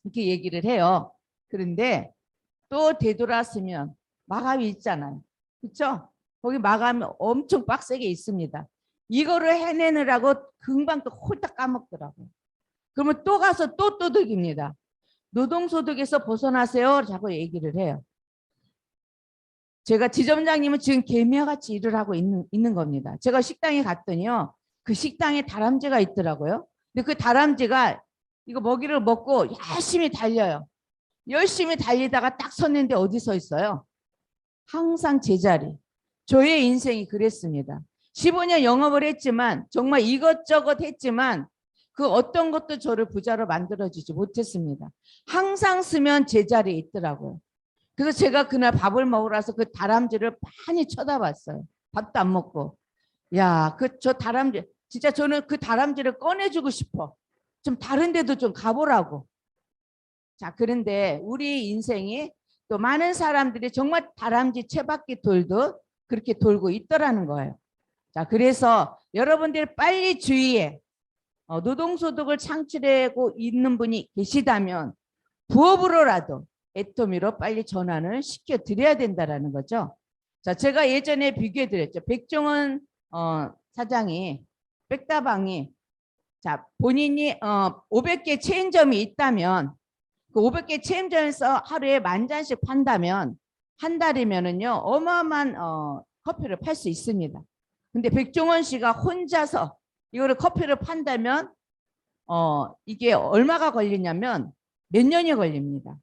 S1: 이렇게 얘기를 해요. 그런데 또 되돌았으면 마감이 있잖아요. 그렇죠? 거기 마감이 엄청 빡세게 있습니다. 이거를 해내느라고 금방 또 홀딱 까먹더라고요. 그러면 또 가서 또 도둑입니다. 노동소득에서 벗어나세요. 자꾸 얘기를 해요. 제가 지점장님은 지금 개미와 같이 일을 하고 있는 겁니다. 제가 식당에 갔더니요. 그 식당에 다람쥐가 있더라고요. 근데 그 다람쥐가 이거 먹이를 먹고 열심히 달려요. 열심히 달리다가 딱 섰는데 어디 서 있어요? 항상 제자리. 저의 인생이 그랬습니다. 15년 영업을 했지만 정말 이것저것 했지만 그 어떤 것도 저를 부자로 만들어주지 못했습니다. 항상 쓰면 제자리에 있더라고요. 그래서 제가 그날 밥을 먹으러 와서 그 다람쥐를 많이 쳐다봤어요. 밥도 안 먹고. 야, 저 다람쥐, 진짜 저는 그 다람쥐를 꺼내주고 싶어. 좀 다른 데도 좀 가보라고. 자, 그런데 우리 인생이 또 많은 사람들이 정말 다람쥐 채바퀴 돌도 그렇게 돌고 있더라는 거예요. 자, 그래서 여러분들 빨리 주위에 노동소득을 창출하고 있는 분이 계시다면 부업으로라도 애터미로 빨리 전환을 시켜드려야 된다는 거죠. 자, 제가 예전에 비교해드렸죠. 백종원 사장이 백다방이 자 본인이 500개 체인점이 있다면 그 500개 체인점에서 하루에 10,000잔씩 판다면 한 달이면은요 어마어마한 커피를 팔 수 있습니다. 근데 백종원 씨가 혼자서 이거를 커피를 판다면 이게 얼마가 걸리냐면 몇 년이 걸립니다.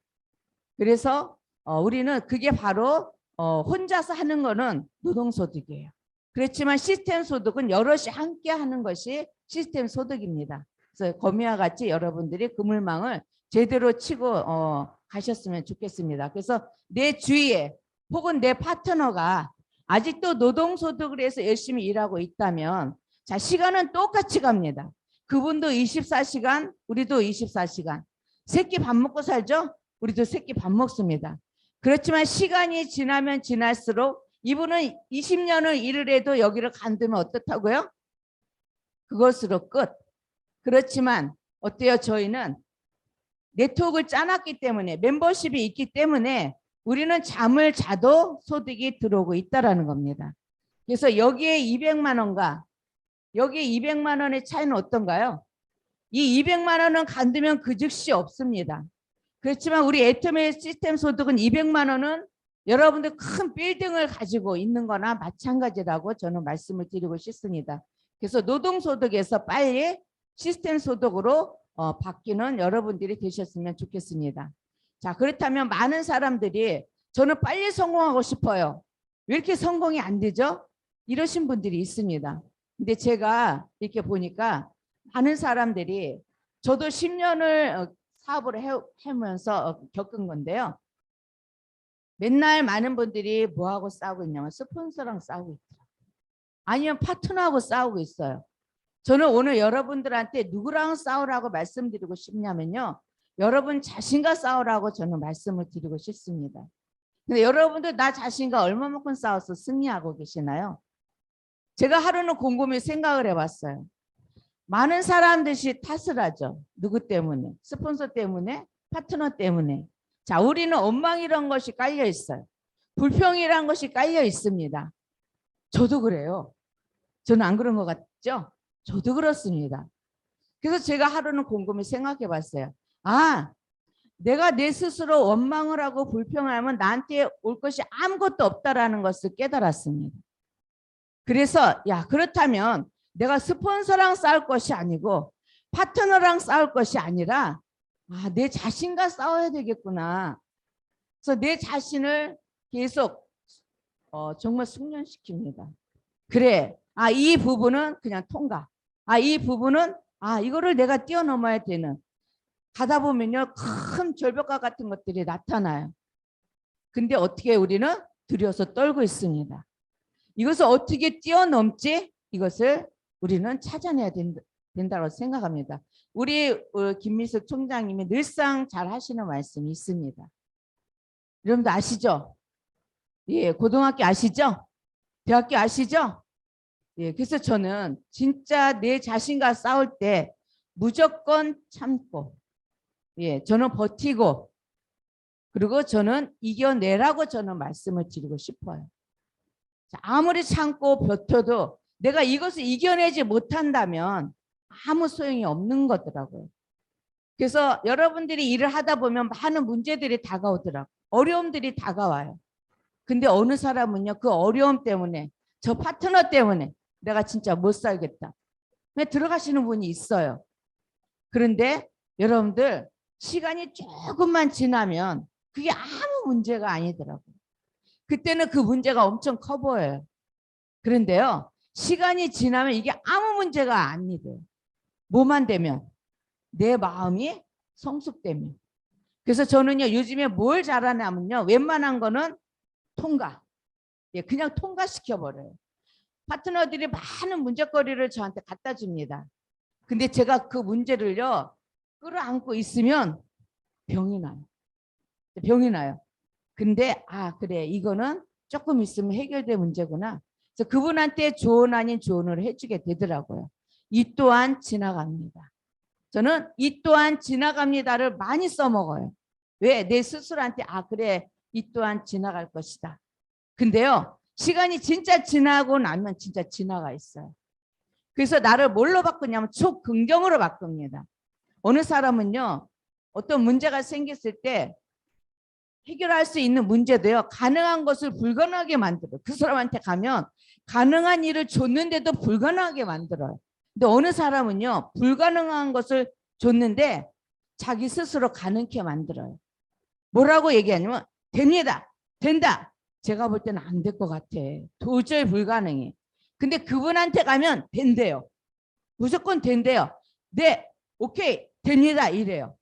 S1: 그래서 우리는 그게 바로 혼자서 하는 거는 노동소득이에요. 그렇지만 시스템 소득은 여럿이 함께 하는 것이 시스템 소득입니다. 그래서 거미와 같이 여러분들이 그물망을 제대로 치고 가셨으면 좋겠습니다. 그래서 내 주위에 혹은 내 파트너가 아직도 노동소득을 해서 열심히 일하고 있다면 자, 시간은 똑같이 갑니다. 그분도 24시간, 우리도 24시간. 새끼 밥 먹고 살죠? 우리도 새끼 밥 먹습니다. 그렇지만 시간이 지나면 지날수록 이분은 20년을 일을 해도 여기를 간두면 어떻다고요? 그것으로 끝. 그렇지만 어때요? 저희는 네트워크를 짜놨기 때문에 멤버십이 있기 때문에 우리는 잠을 자도 소득이 들어오고 있다는 겁니다. 그래서 여기에 200만 원과 여기에 200만 원의 차이는 어떤가요? 이 200만 원은 간두면 그 즉시 없습니다. 그렇지만 우리 애터미 시스템 소득은 200만 원은 여러분들 큰 빌딩을 가지고 있는 거나 마찬가지라고 저는 말씀을 드리고 싶습니다. 그래서 노동소득에서 빨리 시스템 소득으로 바뀌는 여러분들이 되셨으면 좋겠습니다. 자, 그렇다면 많은 사람들이 저는 빨리 성공하고 싶어요. 왜 이렇게 성공이 안 되죠? 이러신 분들이 있습니다. 근데 제가 이렇게 보니까 많은 사람들이 저도 10년을 사업을 해면서 겪은 건데요. 맨날 많은 분들이 뭐하고 싸우고 있냐면 스폰서랑 싸우고 있더라고요. 아니면 파트너하고 싸우고 있어요. 저는 오늘 여러분들한테 누구랑 싸우라고 말씀드리고 싶냐면요. 여러분 자신과 싸우라고 저는 말씀을 드리고 싶습니다. 근데 여러분들 나 자신과 얼마만큼 싸워서 승리하고 계시나요? 제가 하루는 곰곰이 생각을 해봤어요. 많은 사람들이 탓을 하죠. 누구 때문에? 스폰서 때문에? 파트너 때문에. 자, 우리는 원망이란 것이 깔려 있어요. 불평이란 것이 깔려 있습니다. 저도 그래요. 저는 안 그런 것 같죠? 저도 그렇습니다. 그래서 제가 하루는 곰곰이 생각해 봤어요. 아, 내가 내 스스로 원망을 하고 불평을 하면 나한테 올 것이 아무것도 없다라는 것을 깨달았습니다. 그래서 야, 그렇다면 내가 스폰서랑 싸울 것이 아니고 파트너랑 싸울 것이 아니라 내 자신과 싸워야 되겠구나. 그래서 내 자신을 계속 정말 숙련시킵니다. 그래, 이 부분은 그냥 통과. 이 부분은 이거를 내가 뛰어넘어야 되는. 가다 보면요 큰 절벽과 같은 것들이 나타나요. 근데 어떻게 우리는 두려워서 떨고 있습니다. 이것을 어떻게 뛰어넘지? 이것을 우리는 찾아내야 된다고 생각합니다. 우리 김미숙 총장님이 늘상 잘 하시는 말씀이 있습니다. 여러분들 아시죠? 예, 고등학교 아시죠? 대학교 아시죠? 예, 그래서 저는 진짜 내 자신과 싸울 때 무조건 참고, 예, 저는 버티고, 그리고 저는 이겨내라고 저는 말씀을 드리고 싶어요. 자, 아무리 참고 버텨도 내가 이것을 이겨내지 못한다면 아무 소용이 없는 거더라고요. 그래서 여러분들이 일을 하다 보면 많은 문제들이 다가오더라고요. 어려움들이 다가와요. 근데 어느 사람은요, 그 어려움 때문에, 저 파트너 때문에 내가 진짜 못 살겠다. 들어가시는 분이 있어요. 그런데 여러분들 시간이 조금만 지나면 그게 아무 문제가 아니더라고요. 그때는 그 문제가 엄청 커 보여요. 그런데요, 시간이 지나면 이게 아무 문제가 아니래요. 뭐만 되면? 내 마음이 성숙되면. 그래서 저는요, 요즘에 뭘 잘하냐면요, 웬만한 거는 통과. 예, 그냥 통과시켜버려요. 파트너들이 많은 문제거리를 저한테 갖다 줍니다. 근데 제가 그 문제를요, 끌어안고 있으면 병이 나요. 병이 나요. 근데 그래, 이거는 조금 있으면 해결될 문제구나. 그래서 그분한테 조언 아닌 조언을 해주게 되더라고요. 이 또한 지나갑니다. 저는 이 또한 지나갑니다를 많이 써먹어요. 왜? 내 스스로한테 그래, 이 또한 지나갈 것이다. 근데요, 시간이 진짜 지나고 나면 진짜 지나가 있어요. 그래서 나를 뭘로 바꾸냐면 초긍정으로 바꿉니다. 어느 사람은요, 어떤 문제가 생겼을 때 해결할 수 있는 문제도요, 가능한 것을 불가능하게 만들어요. 그 사람한테 가면 가능한 일을 줬는데도 불가능하게 만들어요. 근데 어느 사람은요, 불가능한 것을 줬는데 자기 스스로 가능케 만들어요. 뭐라고 얘기하냐면 됩니다. 된다. 제가 볼 때는 안 될 것 같아. 도저히 불가능해. 근데 그분한테 가면 된대요. 무조건 된대요. 네, 오케이, 됩니다. 이래요.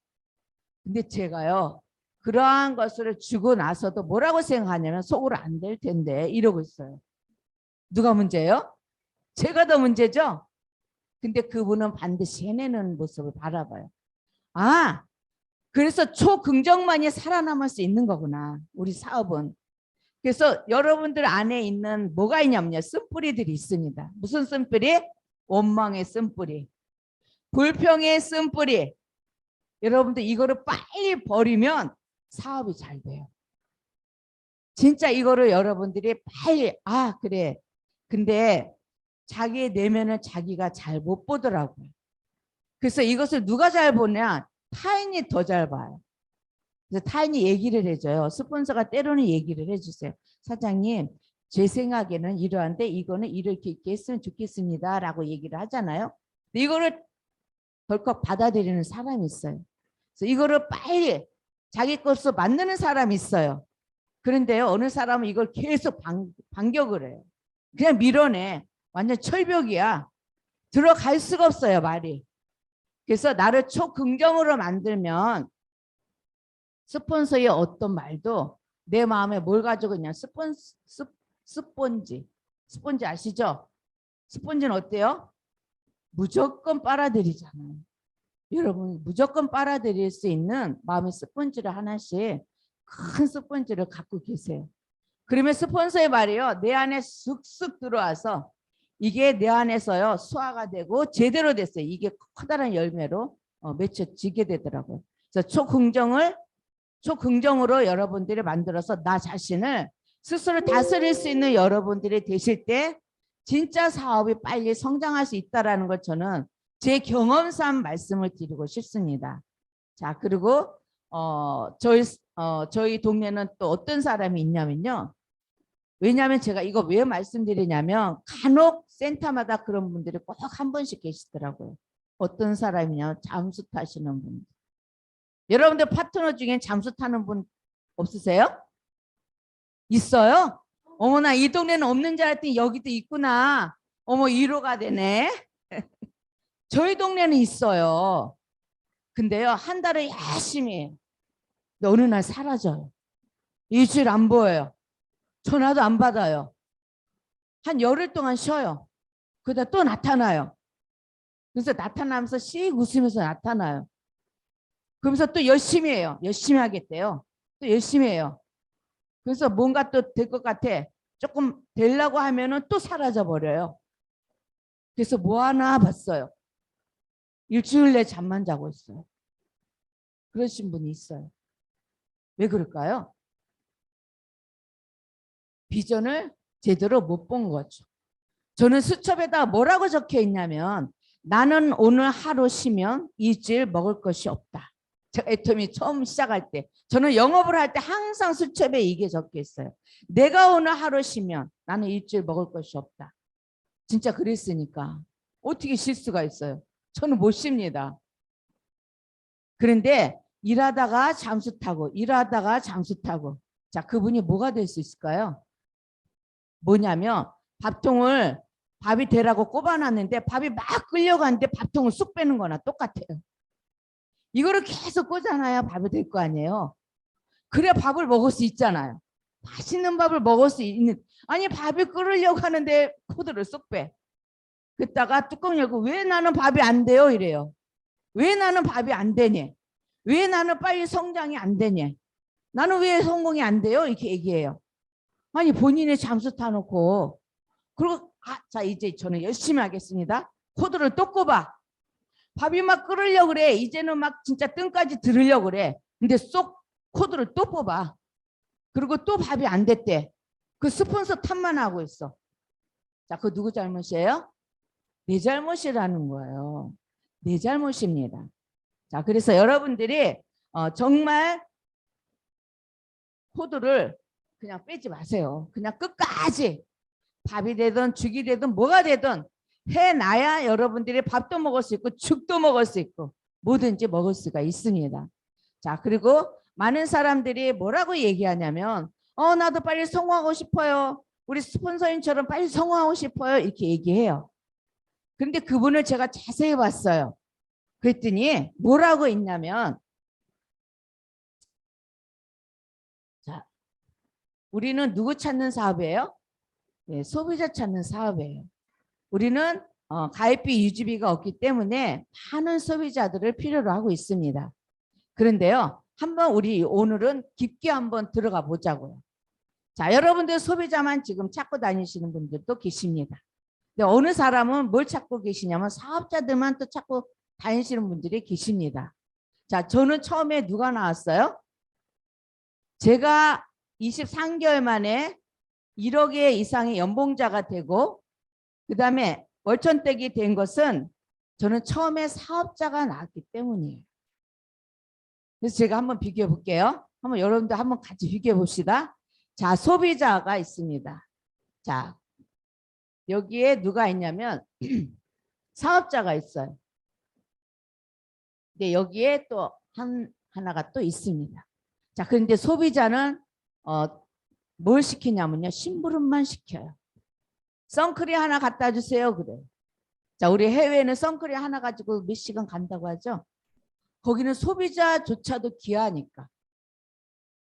S1: 근데 제가요, 그러한 것을 주고 나서도 뭐라고 생각하냐면 속으로 안 될 텐데 이러고 있어요. 누가 문제예요? 제가 더 문제죠? 근데 그분은 반드시 해내는 모습을 바라봐요. 아, 그래서 초긍정만이 살아남을 수 있는 거구나. 우리 사업은. 그래서 여러분들 안에 있는 뭐가 있냐면요. 쓴뿌리들이 있습니다. 무슨 쓴뿌리? 원망의 쓴뿌리. 불평의 쓴뿌리. 여러분들 이거를 빨리 버리면 사업이 잘 돼요. 진짜 이거를 여러분들이 빨리 그래. 근데 자기의 내면을 자기가 잘 못 보더라고요. 그래서 이것을 누가 잘 보냐? 타인이 더 잘 봐요. 그래서 타인이 얘기를 해줘요. 스폰서가 때로는 얘기를 해주세요. 사장님, 제 생각에는 이러한데 이거는 이렇게 했으면 좋겠습니다. 라고 얘기를 하잖아요. 이거를 덜컥 받아들이는 사람이 있어요. 그래서 이거를 빨리 자기 것으로 만드는 사람이 있어요. 그런데요, 어느 사람은 이걸 계속 반격을 해요. 그냥 밀어내. 완전 철벽이야. 들어갈 수가 없어요, 말이. 그래서 나를 초긍정으로 만들면 스폰서의 어떤 말도 내 마음에 뭘 가지고 있냐. 스폰지. 스폰지 아시죠? 스폰지는 어때요? 무조건 빨아들이잖아요. 여러분 무조건 빨아들일 수 있는 마음의 스폰지를 하나씩 큰 스폰지를 갖고 계세요. 그러면 스폰서의 말이요. 내 안에 쑥쑥 들어와서 이게 내 안에서요. 수화가 되고 제대로 됐어요. 이게 커다란 열매로 맺혀지게 되더라고요. 그래서 초긍정으로 여러분들이 만들어서 나 자신을 스스로 다스릴 수 있는 여러분들이 되실 때 진짜 사업이 빨리 성장할 수 있다는 걸 저는 제 경험상 말씀을 드리고 싶습니다. 자, 그리고 저희 동네는 또 어떤 사람이 있냐면요. 왜냐하면 제가 이거 왜 말씀드리냐면 간혹 센터마다 그런 분들이 꼭 한 번씩 계시더라고요. 어떤 사람이냐, 잠수 타시는 분. 여러분들 파트너 중에 잠수 타는 분 없으세요? 있어요? 어머나, 이 동네는 없는 줄 알았더니 여기도 있구나. 어머, 위로가 되네. 저희 동네는 있어요. 근데요, 한 달을 열심히 해요. 근데 어느 날 사라져요. 일주일 안 보여요. 전화도 안 받아요. 한 열흘 동안 쉬어요. 그러다 또 나타나요. 그래서 나타나면서 씩 웃으면서 나타나요. 그러면서 또 열심히 해요. 열심히 하겠대요. 또 열심히 해요. 그래서 뭔가 또 될 것 같아. 조금 되려고 하면은 또 사라져 버려요. 그래서 뭐 하나 봤어요. 일주일 내 잠만 자고 있어요. 그러신 분이 있어요. 왜 그럴까요? 비전을 제대로 못 본 거죠. 저는 수첩에다 뭐라고 적혀 있냐면 나는 오늘 하루 쉬면 일주일 먹을 것이 없다. 제가 애터미 처음 시작할 때 저는 영업을 할 때 항상 수첩에 이게 적혀 있어요. 내가 오늘 하루 쉬면 나는 일주일 먹을 것이 없다. 진짜 그랬으니까 어떻게 쉴 수가 있어요. 저는 못 쉽니다. 그런데 일하다가 잠수 타고 일하다가 잠수 타고 자, 그분이 뭐가 될 수 있을까요? 뭐냐면 밥이 되라고 꼽아놨는데 밥이 막 끌려가는데 밥통을 쑥 빼는 거나 똑같아요. 이거를 계속 꽂아놔야 밥이 될 거 아니에요. 그래야 밥을 먹을 수 있잖아요. 맛있는 밥을 먹을 수 있는 아니 밥이 끓으려고 하는데 코드를 쏙 빼. 그랬다가 뚜껑 열고 왜 나는 밥이 안 돼요? 이래요. 왜 나는 밥이 안 되냐? 왜 나는 빨리 성장이 안 되냐? 나는 왜 성공이 안 돼요? 이렇게 얘기해요. 아니 본인이 잠수 타놓고 그리고 자 이제 저는 열심히 하겠습니다. 코드를 또 꼽아. 밥이 막 끓으려고 그래. 이제는 막 진짜 뜸까지 들으려고 그래. 근데 쏙 코드를 또 뽑아. 그리고 또 밥이 안 됐대. 그 스폰서 탓만 하고 있어. 자, 그거 누구 잘못이에요? 내 잘못이라는 거예요. 내 잘못입니다. 자, 그래서 여러분들이 정말 코드를 그냥 빼지 마세요. 그냥 끝까지 밥이 되든 죽이 되든 뭐가 되든 해놔야 여러분들이 밥도 먹을 수 있고 죽도 먹을 수 있고 뭐든지 먹을 수가 있습니다. 자, 그리고 많은 사람들이 뭐라고 얘기하냐면 나도 빨리 성공하고 싶어요. 우리 스폰서님처럼 빨리 성공하고 싶어요. 이렇게 얘기해요. 그런데 그분을 제가 자세히 봤어요. 그랬더니 뭐라고 했냐면, 자, 우리는 누구 찾는 사업이에요? 네, 소비자 찾는 사업이에요. 우리는 가입비 유지비가 없기 때문에 많은 소비자들을 필요로 하고 있습니다. 그런데요, 한번 우리 오늘은 깊게 한번 들어가 보자고요. 자, 여러분들 소비자만 지금 찾고 다니시는 분들도 계십니다. 근데 어느 사람은 뭘 찾고 계시냐면 사업자들만 또 찾고 다니시는 분들이 계십니다. 자, 저는 처음에 누가 나왔어요? 제가 23개월 만에 1억 원 이상의 연봉자가 되고 그다음에 월천댁이 된 것은 저는 처음에 사업자가 나왔기 때문이에요. 그래서 제가 한번 비교해 볼게요. 한번 여러분들 한번 같이 비교해 봅시다. 자, 소비자가 있습니다. 자, 여기에 누가 있냐면 사업자가 있어요. 근데 여기에 또 하나가 또 있습니다. 자, 그런데 소비자는 뭘 시키냐면요. 심부름만 시켜요. 선크림 하나 갖다 주세요. 그래. 자, 우리 해외에는 선크림 하나 가지고 몇 시간 간다고 하죠. 거기는 소비자조차도 귀하니까.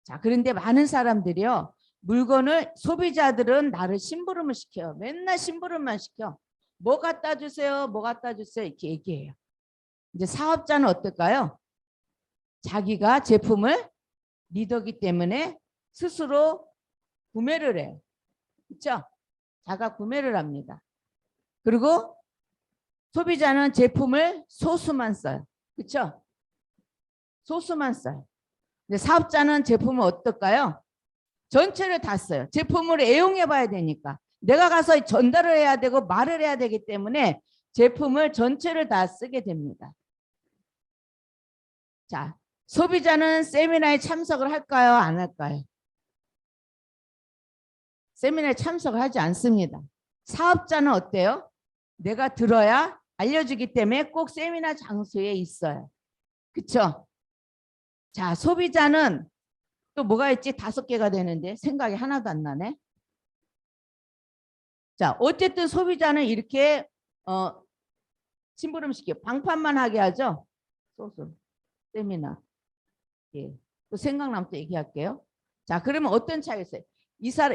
S1: 자, 그런데 많은 사람들이요. 물건을 소비자들은 나를 심부름을 시켜요. 맨날 심부름만 시켜. 뭐 갖다 주세요. 뭐 갖다 주세요. 이렇게 얘기해요. 이제 사업자는 어떨까요? 자기가 제품을 리더기 때문에 스스로 구매를 해요. 그렇죠? 자가 구매를 합니다. 그리고 소비자는 제품을 소수만 써요. 그렇죠? 소수만 써요. 근데 사업자는 제품을 어떨까요? 전체를 다 써요. 제품을 애용해 봐야 되니까. 내가 가서 전달을 해야 되고 말을 해야 되기 때문에 제품을 전체를 다 쓰게 됩니다. 자, 소비자는 세미나에 참석을 할까요? 안 할까요? 세미나에 참석을 하지 않습니다. 사업자는 어때요? 내가 들어야 알려주기 때문에 꼭 세미나 장소에 있어요. 그렇죠? 자, 소비자는 또 뭐가 있지? 5개가 되는데 생각이 하나도 안 나네. 자, 어쨌든 소비자는 이렇게 심부름시켜 방판만 하게 하죠. 소스, 세미나. 예. 또 생각나면 또 얘기할게요. 자, 그러면 어떤 차이가 있어요?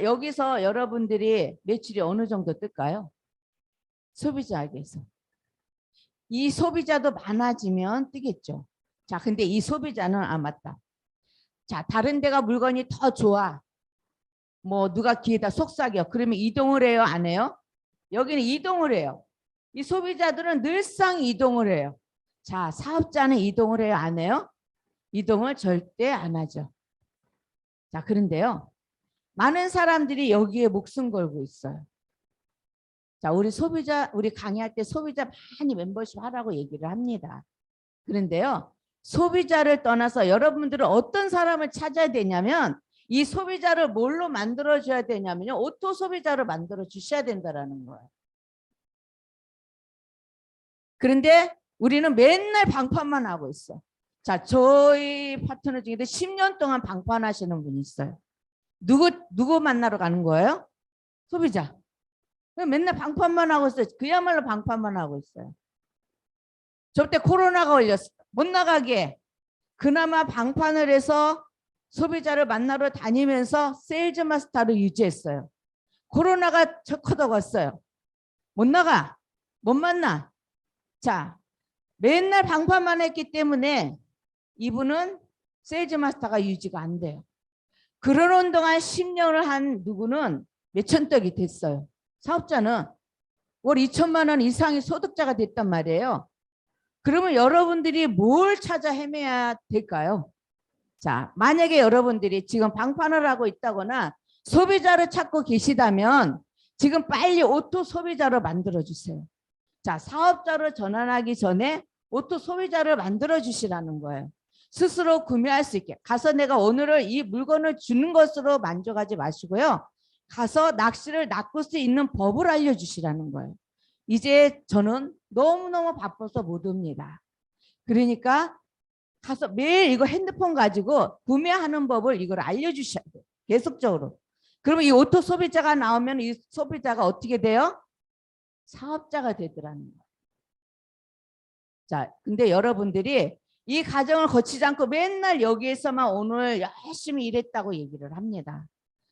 S1: 여기서 여러분들이 매출이 어느 정도 뜰까요? 소비자에게서. 이 소비자도 많아지면 뜨겠죠. 자, 근데 이 소비자는 맞다. 자, 다른 데가 물건이 더 좋아. 뭐 누가 기회다 속삭여. 그러면 이동을 해요? 안 해요? 여기는 이동을 해요. 이 소비자들은 늘상 이동을 해요. 자, 사업자는 이동을 해요? 안 해요? 이동을 절대 안 하죠. 자, 그런데요. 많은 사람들이 여기에 목숨 걸고 있어요. 자, 우리 강의할 때 소비자 많이 멤버십 하라고 얘기를 합니다. 그런데요. 소비자를 떠나서 여러분들은 어떤 사람을 찾아야 되냐면 이 소비자를 뭘로 만들어줘야 되냐면요. 오토 소비자로 만들어 주셔야 된다는 거예요. 그런데 우리는 맨날 방판만 하고 있어. 자, 저희 파트너 중에도 10년 동안 방판하시는 분이 있어요. 누구 만나러 가는 거예요? 소비자. 맨날 방판만 하고 있어요. 그야말로 방판만 하고 있어요. 저때 코로나가 걸렸어. 못 나가게. 그나마 방판을 해서 소비자를 만나러 다니면서 세일즈 마스터를 유지했어요. 코로나가 커덕었어요. 못 나가. 못 만나. 자, 맨날 방판만 했기 때문에 이분은 세일즈 마스터가 유지가 안 돼요. 그러는 동안 10년을 한 누구는 몇천 떡이 됐어요. 사업자는 월 2천만 원 이상의 소득자가 됐단 말이에요. 그러면 여러분들이 뭘 찾아 헤매야 될까요? 자, 만약에 여러분들이 지금 방판을 하고 있다거나 소비자를 찾고 계시다면 지금 빨리 오토 소비자로 만들어 주세요. 자, 사업자로 전환하기 전에 오토 소비자를 만들어 주시라는 거예요. 스스로 구매할 수 있게. 가서 내가 오늘을 이 물건을 주는 것으로 만족하지 마시고요. 가서 낚시를 낚을 수 있는 법을 알려주시라는 거예요. 이제 저는 너무너무 바빠서 못 옵니다. 그러니까 가서 매일 이거 핸드폰 가지고 구매하는 법을 이걸 알려주셔야 돼요. 계속적으로. 그러면 이 오토 소비자가 나오면 이 소비자가 어떻게 돼요? 사업자가 되더라는 거예요. 자, 근데 여러분들이 이 과정을 거치지 않고 맨날 여기에서만 오늘 열심히 일했다고 얘기를 합니다.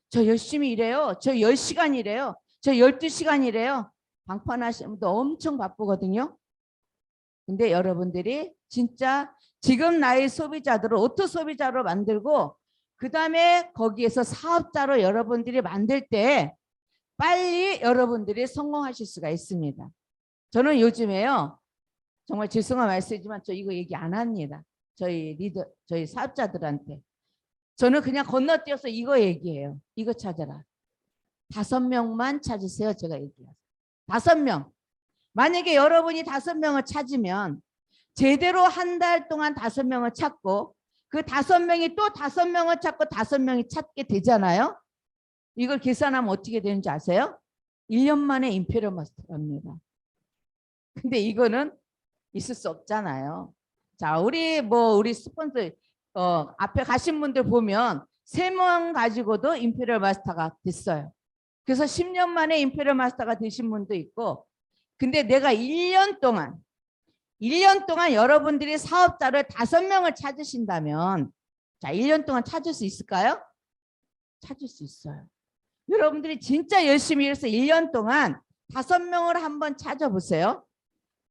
S1: 저 열심히 일해요. 저 10시간 일해요. 저 12시간 일해요. 방판하시는 분도 엄청 바쁘거든요. 근데 여러분들이 진짜 지금 나의 소비자들을 오토 소비자로 만들고 그 다음에 거기에서 사업자로 여러분들이 만들 때 빨리 여러분들이 성공하실 수가 있습니다. 저는 요즘에요. 정말 죄송한 말씀이지만 저 이거 얘기 안 합니다. 저희 리더, 저희 사업자들한테. 저는 그냥 건너뛰어서 이거 얘기해요. 이거 찾아라. 5명만 찾으세요. 제가 얘기해요. 5명. 만약에 여러분이 5명을 찾으면 제대로 한 달 동안 5명을 찾고 그 5명이 또 5명을 찾고 5명이 찾게 되잖아요. 이걸 계산하면 어떻게 되는지 아세요? 1년 만에 임페리얼 마스터랍니다. 근데 이거는 있을 수 없잖아요. 자, 우리 스폰서 앞에 가신 분들 보면 3명 가지고도 임페리얼 마스터가 됐어요. 그래서 10년 만에 임페리얼 마스터가 되신 분도 있고, 근데 내가 1년 동안 여러분들이 사업자를 5명을 찾으신다면, 자, 1년 동안 찾을 수 있을까요? 찾을 수 있어요. 여러분들이 진짜 열심히 일해서 1년 동안 5명을 한번 찾아보세요.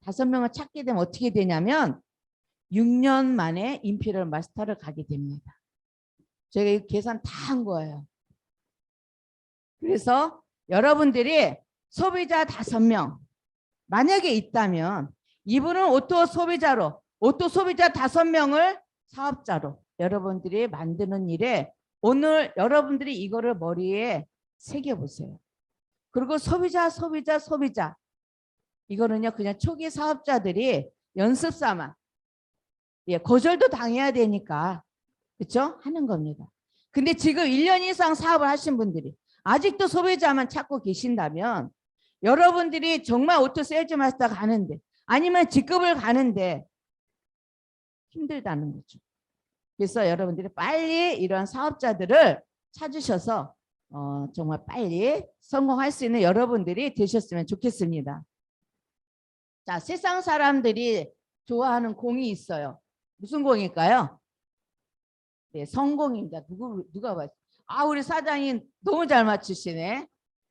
S1: 5명을 찾게 되면 어떻게 되냐면 6년 만에 임페리얼 마스터를 가게 됩니다. 저희가 이 계산 다 한 거예요. 그래서 여러분들이 소비자 5명 만약에 있다면 이분은 오토 소비자 5명을 사업자로 여러분들이 만드는 일에 오늘 여러분들이 이거를 머리에 새겨보세요. 그리고 소비자 이거는요 그냥 초기 사업자들이 연습 삼아 거절도 당해야 되니까 그렇죠? 하는 겁니다. 근데 지금 1년 이상 사업을 하신 분들이 아직도 소비자만 찾고 계신다면 여러분들이 정말 오토 세일즈 마스터 가는데 아니면 직급을 가는데 힘들다는 거죠. 그래서 여러분들이 빨리 이런 사업자들을 찾으셔서 정말 빨리 성공할 수 있는 여러분들이 되셨으면 좋겠습니다. 자, 세상 사람들이 좋아하는 공이 있어요. 무슨 공일까요? 네, 성공입니다. 누가 봤어요? 아, 우리 사장님 너무 잘 맞추시네.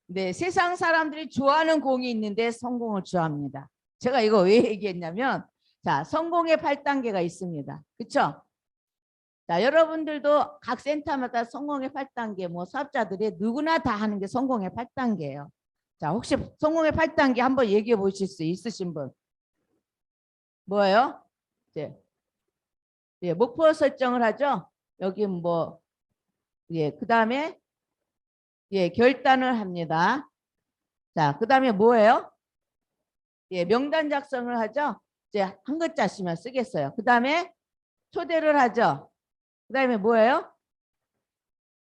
S1: 네, 세상 사람들이 좋아하는 공이 있는데 성공을 좋아합니다. 제가 이거 왜 얘기했냐면, 자, 성공의 8단계가 있습니다. 그렇죠? 자, 여러분들도 각 센터마다 성공의 8단계, 뭐 사업자들이 누구나 다 하는 게 성공의 8단계예요. 자, 혹시 성공의 8단계 한번 얘기해 보실 수 있으신 분? 뭐예요? 네. 예, 목표 설정을 하죠. 여기 뭐, 예, 그 다음에, 예, 결단을 합니다. 자, 그 다음에 뭐예요? 예, 명단 작성을 하죠. 이제 한 글자씩만 쓰겠어요. 그 다음에 초대를 하죠. 그 다음에 뭐예요?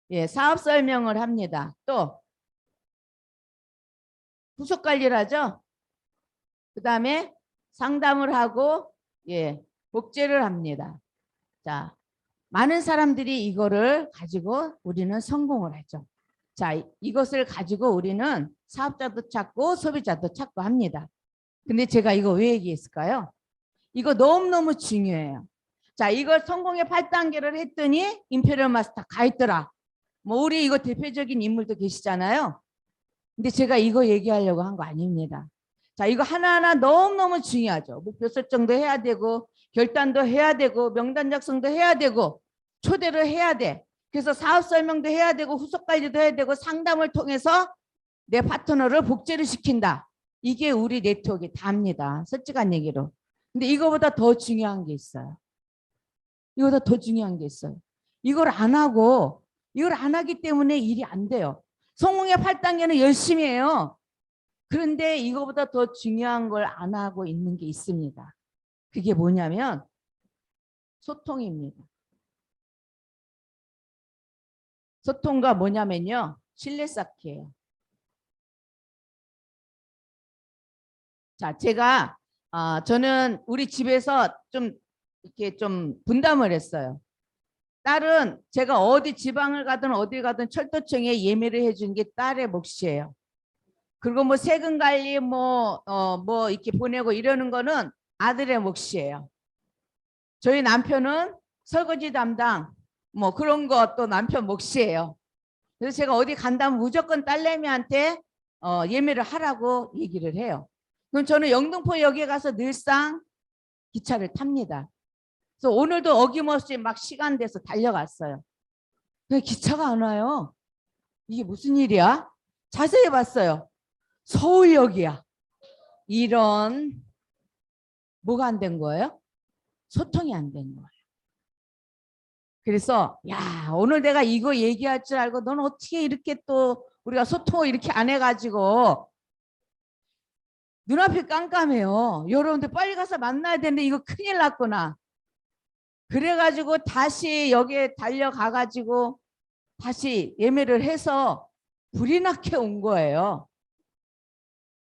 S1: 예, 사업 설명을 합니다. 또, 후속 관리를 하죠. 그 다음에 상담을 하고, 예, 복제를 합니다. 자, 많은 사람들이 이거를 가지고 우리는 성공을 하죠. 자, 이것을 가지고 우리는 사업자도 찾고 소비자도 찾고 합니다. 근데 제가 이거 왜 얘기했을까요? 이거 너무너무 중요해요. 자, 이걸 성공의 8단계를 했더니 임페리얼 마스터 가 있더라. 뭐 우리 이거 대표적인 인물도 계시잖아요. 근데 제가 이거 얘기하려고 한 거 아닙니다. 자, 이거 하나하나 너무너무 중요하죠. 목표 설정도 해야 되고 결단도 해야 되고 명단 작성도 해야 되고 초대를 해야 돼. 그래서 사업 설명도 해야 되고 후속 관리도 해야 되고 상담을 통해서 내 파트너를 복제를 시킨다. 이게 우리 네트워크에 답니다. 솔직한 얘기로. 근데 이거보다 더 중요한 게 있어요. 이거보다 더 중요한 게 있어요. 이걸 안 하기 때문에 일이 안 돼요. 성공의 8단계는 열심히 해요. 그런데 이거보다 더 중요한 걸 안 하고 있는 게 있습니다. 그게 뭐냐면 소통입니다. 소통과 뭐냐면요. 신뢰 쌓기예요. 자, 제가 저는 우리 집에서 좀 이렇게 좀 분담을 했어요. 딸은 제가 어디 지방을 가든 어디 가든 철도청에 예매를 해준 게 딸의 몫이에요. 그리고 뭐 세금 관리 뭐 이렇게 보내고 이러는 거는 아들의 몫이에요. 저희 남편은 설거지 담당 뭐 그런 거 또 남편 몫이에요. 그래서 제가 어디 간다면 무조건 딸내미한테 예매를 하라고 얘기를 해요. 그럼 저는 영등포역에 가서 늘상 기차를 탑니다. 그래서 오늘도 어김없이 막 시간 돼서 달려갔어요. 근데 기차가 안 와요. 이게 무슨 일이야? 자세히 봤어요. 서울역이야. 이런 뭐가 안 된 거예요? 소통이 안 된 거예요. 그래서 야 오늘 내가 이거 얘기할 줄 알고 넌 어떻게 이렇게 또 우리가 소통을 이렇게 안 해가지고 눈앞이 깜깜해요. 여러분들 빨리 가서 만나야 되는데 이거 큰일 났구나. 그래가지고 다시 여기에 달려가가지고 다시 예매를 해서 불이 나게 온 거예요.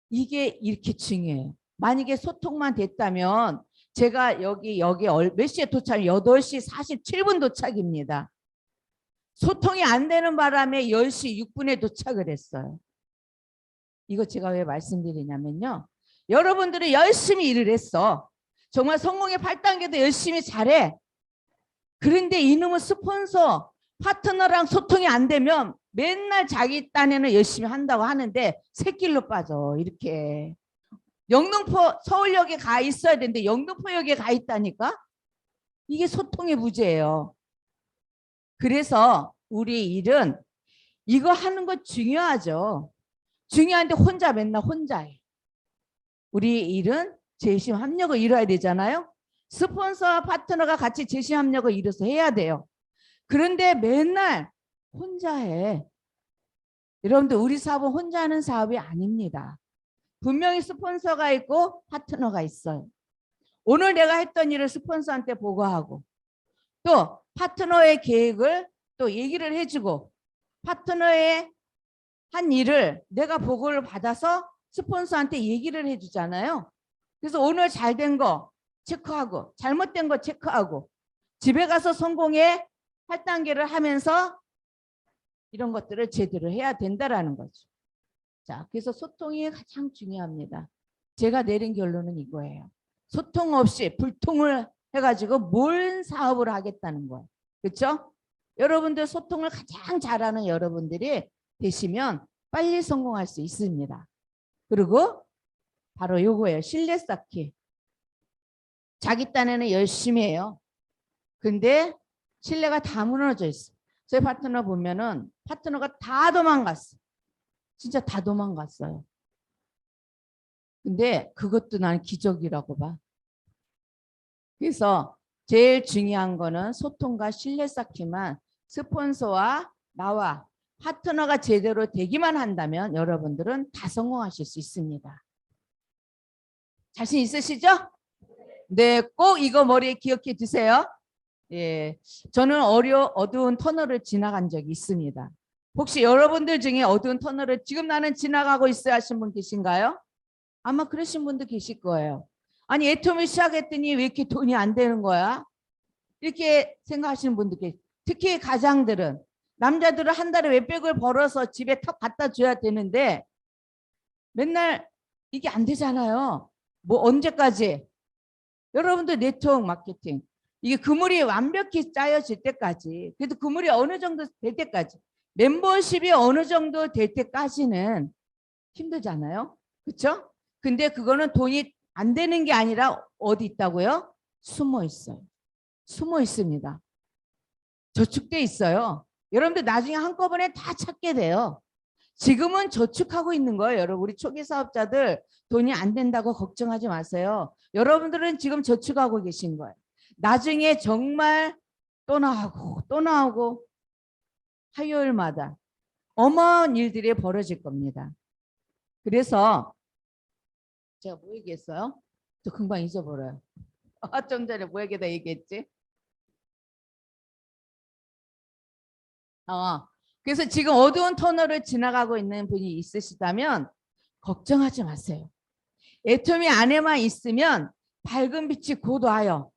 S1: 이게 이렇게 중요해요. 만약에 소통만 됐다면 제가 여기 몇 시에 도착? 8시 47분 도착입니다. 소통이 안 되는 바람에 10시 6분에 도착을 했어요. 이거 제가 왜 말씀드리냐면요. 여러분들이 열심히 일을 했어. 정말 성공의 8단계도 열심히 잘해. 그런데 이놈의 스폰서, 파트너랑 소통이 안 되면 맨날 자기 딴에는 열심히 한다고 하는데 새길로 빠져. 이렇게. 영등포 서울역에 가 있어야 되는데 영등포역에 가 있다니까? 이게 소통의 부재예요. 그래서 우리 일은 이거 하는 거 중요하죠. 중요한데 혼자 맨날 혼자 해. 우리 일은 재심 협력을 이뤄야 되잖아요. 스폰서와 파트너가 같이 재심 협력을 이뤄서 해야 돼요. 그런데 맨날 혼자 해. 여러분들 우리 사업은 혼자 하는 사업이 아닙니다. 분명히 스폰서가 있고 파트너가 있어요. 오늘 내가 했던 일을 스폰서한테 보고하고 또 파트너의 계획을 또 얘기를 해주고 파트너의 한 일을 내가 보고를 받아서 스폰서한테 얘기를 해주잖아요. 그래서 오늘 잘된 거 체크하고 잘못된 거 체크하고 집에 가서 성공의 8단계를 하면서 이런 것들을 제대로 해야 된다라는 거죠. 자, 그래서 소통이 가장 중요합니다. 제가 내린 결론은 이거예요. 소통 없이 불통을 해가지고 뭔 사업을 하겠다는 거예요. 그렇죠? 여러분들 소통을 가장 잘하는 여러분들이 되시면 빨리 성공할 수 있습니다. 그리고 바로 요거예요. 신뢰 쌓기. 자기 딴에는 열심히 해요. 근데 신뢰가 다 무너져 있어. 저희 파트너 보면은 파트너가 다 도망갔어. 진짜 다 도망갔어요. 근데 그것도 난 기적이라고 봐. 그래서 제일 중요한 거는 소통과 신뢰 쌓기만 스폰서와 나와 파트너가 제대로 되기만 한다면 여러분들은 다 성공하실 수 있습니다. 자신 있으시죠? 네, 꼭 이거 머리에 기억해 두세요. 예, 저는 어두운 터널을 지나간 적이 있습니다. 혹시 여러분들 중에 어두운 터널을 지금 나는 지나가고 있어야 하신 분 계신가요? 아마 그러신 분도 계실 거예요. 아니 애터미 시작했더니 왜 이렇게 돈이 안 되는 거야? 이렇게 생각하시는 분들 계세요. 특히 가장들은 남자들은 한 달에 몇백을 벌어서 집에 턱 갖다 줘야 되는데 맨날 이게 안 되잖아요. 뭐 언제까지? 여러분들 네트워크 마케팅 이게 그물이 완벽히 짜여질 때까지 그래도 그물이 어느 정도 될 때까지 멤버십이 어느 정도 될 때까지는 힘들잖아요. 그렇죠? 근데 그거는 돈이 안 되는 게 아니라 어디 있다고요? 숨어 있어요. 숨어 있습니다. 저축돼 있어요. 여러분들 나중에 한꺼번에 다 찾게 돼요. 지금은 저축하고 있는 거예요. 여러분 우리 초기 사업자들 돈이 안 된다고 걱정하지 마세요. 여러분들은 지금 저축하고 계신 거예요. 나중에 정말 또 나오고 또 나오고 화요일마다 어마어마한 일들이 벌어질 겁니다. 그래서 제가 뭐 얘기했어요? 저 금방 잊어버려요. 좀 전에 뭐 얘기했지? 그래서 지금 어두운 터널을 지나가고 있는 분이 있으시다면 걱정하지 마세요. 애터미 안에만 있으면 밝은 빛이 곧 와요.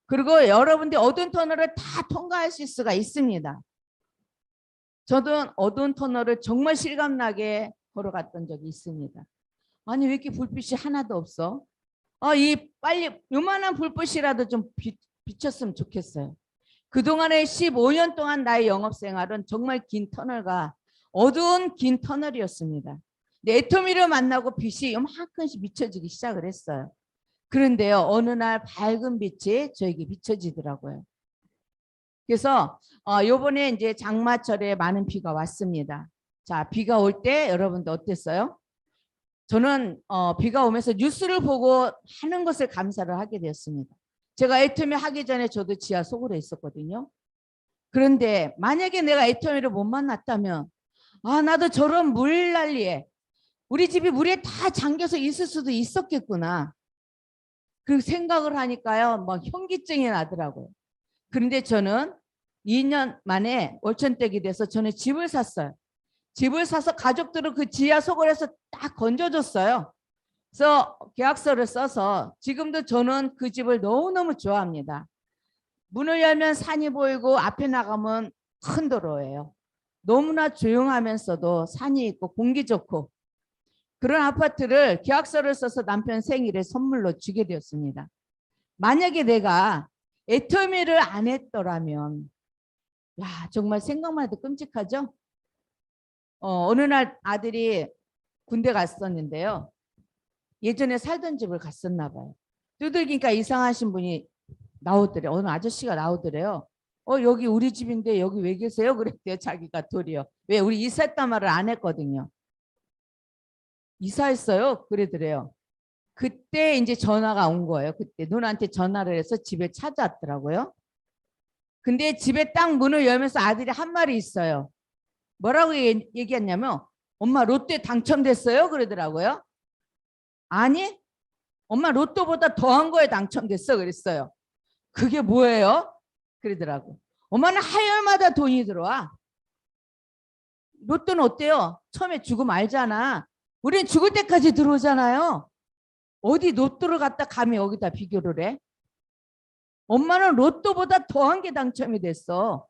S1: 그리고 여러분들이 어두운 터널을 다 통과하실 수가 있습니다. 저도 어두운 터널을 정말 실감나게 걸어갔던 적이 있습니다. 아니 왜 이렇게 불빛이 하나도 없어? 이 빨리 요만한 불빛이라도 좀 비쳤으면 좋겠어요. 그동안에 15년 동안 나의 영업생활은 정말 긴 터널과 어두운 긴 터널이었습니다. 근데 애터미를 만나고 빛이 요만큼씩 비춰지기 시작을 했어요. 그런데요, 어느 날 밝은 빛이 저에게 비춰지더라고요. 그래서 요번에 이제 장마철에 많은 비가 왔습니다. 자, 비가 올 때 여러분들 어땠어요? 저는 비가 오면서 뉴스를 보고 하는 것을 감사를 하게 되었습니다. 제가 애터미 하기 전에 저도 지하 속으로 있었거든요. 그런데 만약에 내가 애터미를 못 만났다면 나도 저런 물난리에 우리 집이 물에 다 잠겨서 있을 수도 있었겠구나. 그 생각을 하니까요. 막 현기증이 나더라고요. 그런데 저는 2년 만에 월천댁이 돼서 저는 집을 샀어요. 집을 사서 가족들을 그 지하 소굴에서 딱 건져줬어요. 그래서 계약서를 써서 지금도 저는 그 집을 너무너무 좋아합니다. 문을 열면 산이 보이고 앞에 나가면 큰 도로예요. 너무나 조용하면서도 산이 있고 공기 좋고 그런 아파트를 계약서를 써서 남편 생일에 선물로 주게 되었습니다. 만약에 내가 애터미를 안 했더라면 정말 생각만 해도 끔찍하죠? 어느 날 아들이 군대 갔었는데요. 예전에 살던 집을 갔었나 봐요. 두들기니까 이상하신 분이 나오더래요. 어느 아저씨가 나오더래요. 여기 우리 집인데 여기 왜 계세요? 그랬대요. 자기가 도리어. 왜 우리 이사했단 말을 안 했거든요. 이사했어요? 그러더래요. 그때 이제 전화가 온 거예요. 그때 누나한테 전화를 해서 집에 찾아왔더라고요. 근데 집에 딱 문을 열면서 아들이 한 말이 있어요. 뭐라고 얘기했냐면 엄마 롯데 당첨됐어요? 그러더라고요. 아니 엄마 로또보다 더한 거에 당첨됐어 그랬어요. 그게 뭐예요? 그러더라고. 엄마는 하열마다 돈이 들어와. 로또는 어때요? 처음에 주고 말잖아. 우리는 죽을 때까지 들어오잖아요. 어디 로또를 갖다 감히 여기다 비교를 해? 엄마는 로또보다 더한 게 당첨이 됐어.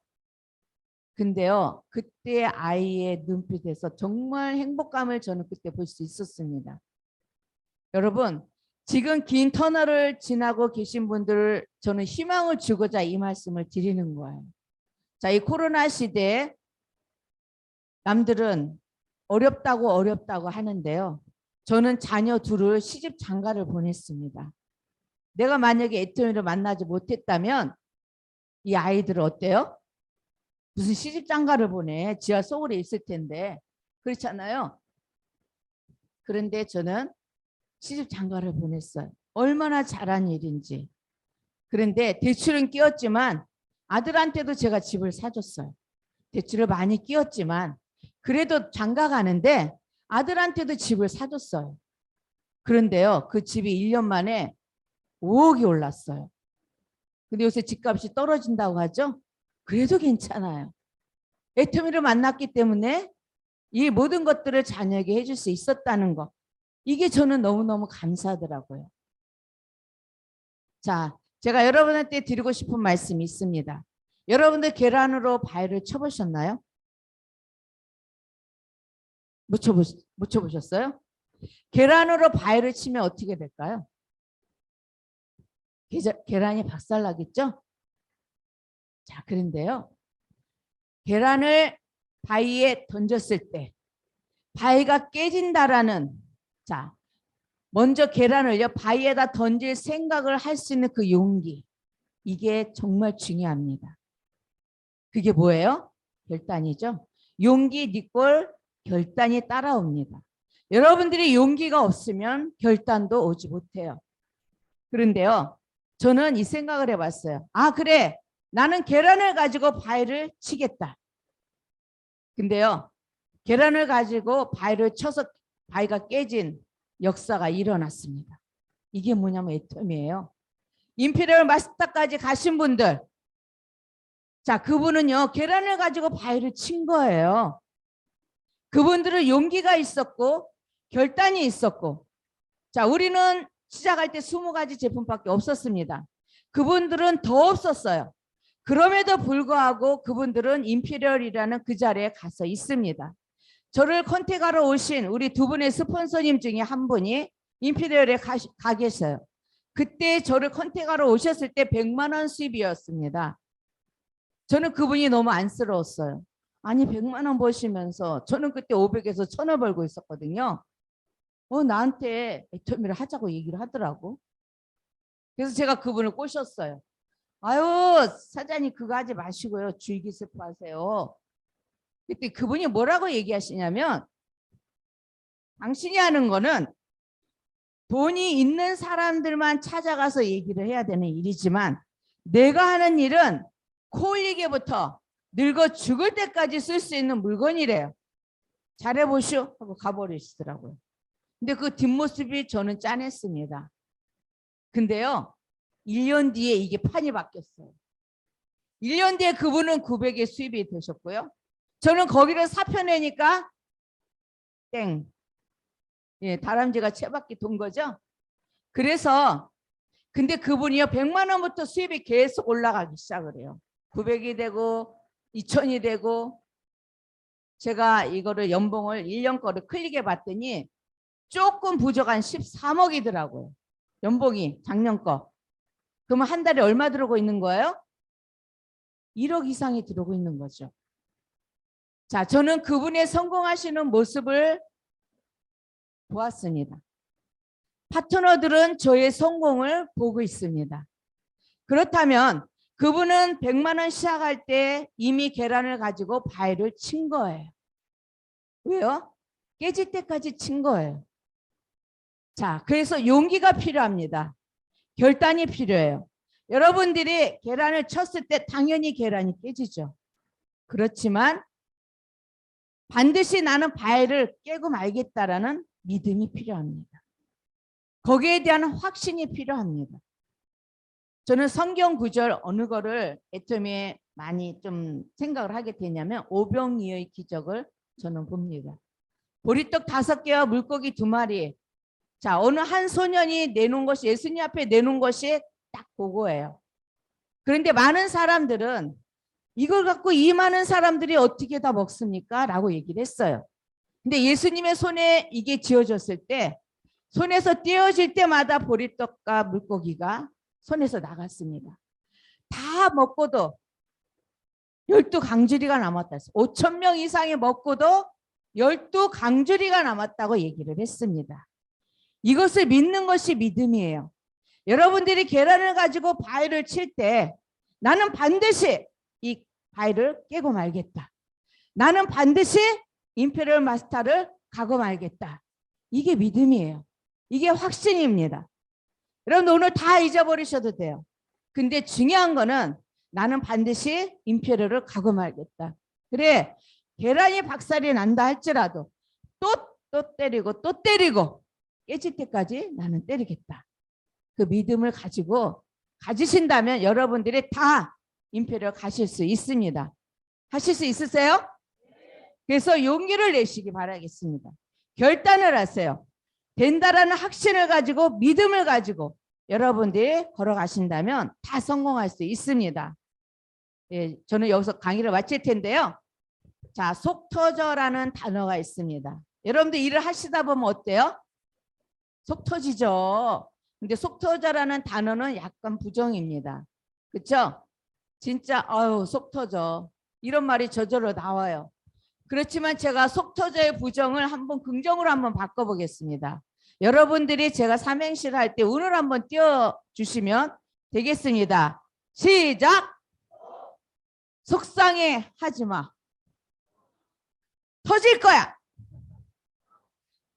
S1: 근데요, 그때 아이의 눈빛에서 정말 행복감을 저는 그때 볼 수 있었습니다. 여러분, 지금 긴 터널을 지나고 계신 분들을 저는 희망을 주고자 이 말씀을 드리는 거예요. 자, 이 코로나 시대에 남들은 어렵다고 하는데요. 저는 자녀 둘을 시집 장가를 보냈습니다. 내가 만약에 애터미를 만나지 못했다면 이 아이들은 어때요? 무슨 시집 장가를 보내? 지하 소굴에 있을 텐데. 그렇잖아요. 그런데 저는 시집 장가를 보냈어요. 얼마나 잘한 일인지. 그런데 대출은 끼었지만 아들한테도 제가 집을 사줬어요. 대출을 많이 끼었지만 그래도 장가 가는데 아들한테도 집을 사줬어요. 그런데요, 그 집이 1년 만에 5억이 올랐어요. 근데 요새 집값이 떨어진다고 하죠? 그래도 괜찮아요. 애터미를 만났기 때문에 이 모든 것들을 자녀에게 해줄 수 있었다는 거. 이게 저는 너무너무 감사하더라고요. 자, 제가 여러분한테 드리고 싶은 말씀이 있습니다. 여러분들 계란으로 바위를 쳐보셨나요? 못 쳐보셨어요? 계란으로 바위를 치면 어떻게 될까요? 계란이 박살나겠죠? 자, 그런데요. 계란을 바위에 던졌을 때 바위가 깨진다라는 자, 먼저 계란을요 바위에다 던질 생각을 할 수 있는 그 용기 이게 정말 중요합니다. 그게 뭐예요? 결단이죠. 용기 니꼴 결단이 따라옵니다. 여러분들이 용기가 없으면 결단도 오지 못해요. 그런데요. 저는 이 생각을 해봤어요. 그래. 나는 계란을 가지고 바위를 치겠다. 근데요. 계란을 가지고 바위를 쳐서 바위가 깨진 역사가 일어났습니다. 이게 뭐냐면 애터미예요. 임페리얼 마스터까지 가신 분들. 자, 그분은요. 계란을 가지고 바위를 친 거예요. 그분들은 용기가 있었고 결단이 있었고 자, 우리는 시작할 때 20가지 제품밖에 없었습니다. 그분들은 더 없었어요. 그럼에도 불구하고 그분들은 임피리얼이라는 그 자리에 가서 있습니다. 저를 컨택하러 오신 우리 두 분의 스폰서님 중에 한 분이 임피리얼에 가 계셔요. 그때 저를 컨택하러 오셨을 때 100만 원 수입이었습니다. 저는 그분이 너무 안쓰러웠어요. 아니 100만 원 버시면서 저는 그때 500에서 1000원 벌고 있었거든요. 나한테 애터미를 하자고 얘기를 하더라고. 그래서 제가 그분을 꼬셨어요. 아유 사장님 그거 하지 마시고요. 주의기습 하세요. 그때 그분이 뭐라고 얘기하시냐면 당신이 하는 거는 돈이 있는 사람들만 찾아가서 얘기를 해야 되는 일이지만 내가 하는 일은 코 흘리게부터 늙어 죽을 때까지 쓸 수 있는 물건이래요. 잘해보시오 하고 가버리시더라고요. 근데 그 뒷모습이 저는 짠했습니다. 근데요 1년 뒤에 이게 판이 바뀌었어요. 1년 뒤에 그분은 900의 수입이 되셨고요. 저는 거기를 사표내니까 땡. 예, 다람쥐가 채바퀴 돈 거죠. 그래서 근데 그분이요 100만 원부터 수입이 계속 올라가기 시작을 해요. 900이 되고 2000이 되고 제가 이거를 연봉을 1년 거를 클릭해 봤더니 조금 부족한 13억이더라고요. 연봉이 작년 거. 그러면 한 달에 얼마 들어오고 있는 거예요? 1억 이상이 들어오고 있는 거죠. 자, 저는 그분의 성공하시는 모습을 보았습니다. 파트너들은 저의 성공을 보고 있습니다. 그렇다면 그분은 100만 원 시작할 때 이미 계란을 가지고 바위를 친 거예요. 왜요? 깨질 때까지 친 거예요. 자, 그래서 용기가 필요합니다. 결단이 필요해요. 여러분들이 계란을 쳤을 때 당연히 계란이 깨지죠. 그렇지만 반드시 나는 바위를 깨고 말겠다라는 믿음이 필요합니다. 거기에 대한 확신이 필요합니다. 저는 성경 구절 어느 거를 애터미에 많이 좀 생각을 하게 되냐면 오병이어의 기적을 저는 봅니다. 보리떡 5개와 물고기 2마리. 자, 어느 한 소년이 내놓은 것이 예수님 앞에 내놓은 것이 딱 그거예요. 그런데 많은 사람들은 이걸 갖고 이 많은 사람들이 어떻게 다 먹습니까? 라고 얘기를 했어요. 근데 예수님의 손에 이게 쥐어졌을 때 손에서 떼어질 때마다 보리떡과 물고기가 손에서 나갔습니다. 다 먹고도 12강주리가 남았다. 5,000명 이상이 먹고도 12강주리가 남았다고 얘기를 했습니다. 이것을 믿는 것이 믿음이에요. 여러분들이 계란을 가지고 바위를 칠 때 나는 반드시 이 바위를 깨고 말겠다. 나는 반드시 임페리얼 마스터를 가고 말겠다. 이게 믿음이에요. 이게 확신입니다. 여러분 오늘 다 잊어버리셔도 돼요. 근데 중요한 거는 나는 반드시 임페리얼을 가고 말겠다. 그래 계란이 박살이 난다 할지라도 또 때리고 또 때리고 깨질 때까지 나는 때리겠다. 그 믿음을 가지신다면 여러분들이 다 임페리얼 가실 수 있습니다. 하실 수 있으세요? 그래서 용기를 내시기 바라겠습니다. 결단을 하세요. 된다라는 확신을 가지고 믿음을 가지고 여러분들이 걸어가신다면 다 성공할 수 있습니다. 예, 저는 여기서 강의를 마칠 텐데요. 자, 속 터져라는 단어가 있습니다. 여러분들 일을 하시다 보면 어때요? 속 터지죠. 근데 속 터져라는 단어는 약간 부정입니다. 그렇죠? 진짜 아유 속 터져 이런 말이 저절로 나와요. 그렇지만 제가 속 터져의 부정을 한번 긍정으로 한번 바꿔보겠습니다. 여러분들이 제가 삼행시를 할 때 운을 한번 띄워주시면 되겠습니다. 시작! 속상해 하지마. 터질 거야.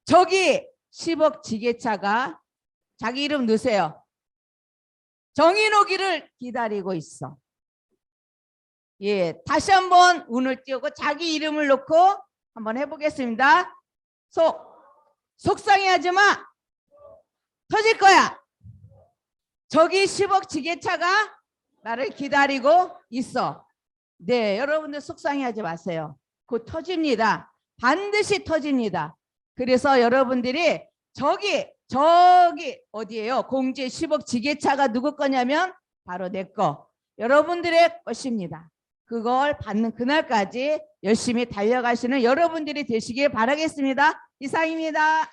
S1: 저기 10억 지게차가 자기 이름 넣으세요. 정인호기를 기다리고 있어. 예, 다시 한번 운을 띄우고 자기 이름을 놓고 한번 해보겠습니다. 속상해하지 마. 터질 거야. 저기 10억 지게차가 나를 기다리고 있어. 네, 여러분들 속상해하지 마세요. 곧 터집니다. 반드시 터집니다. 그래서 여러분들이 저기 어디예요? 공주의 10억 지게차가 누구 거냐면 바로 내 거, 여러분들의 것입니다. 그걸 받는 그날까지 열심히 달려가시는 여러분들이 되시길 바라겠습니다. 이상입니다.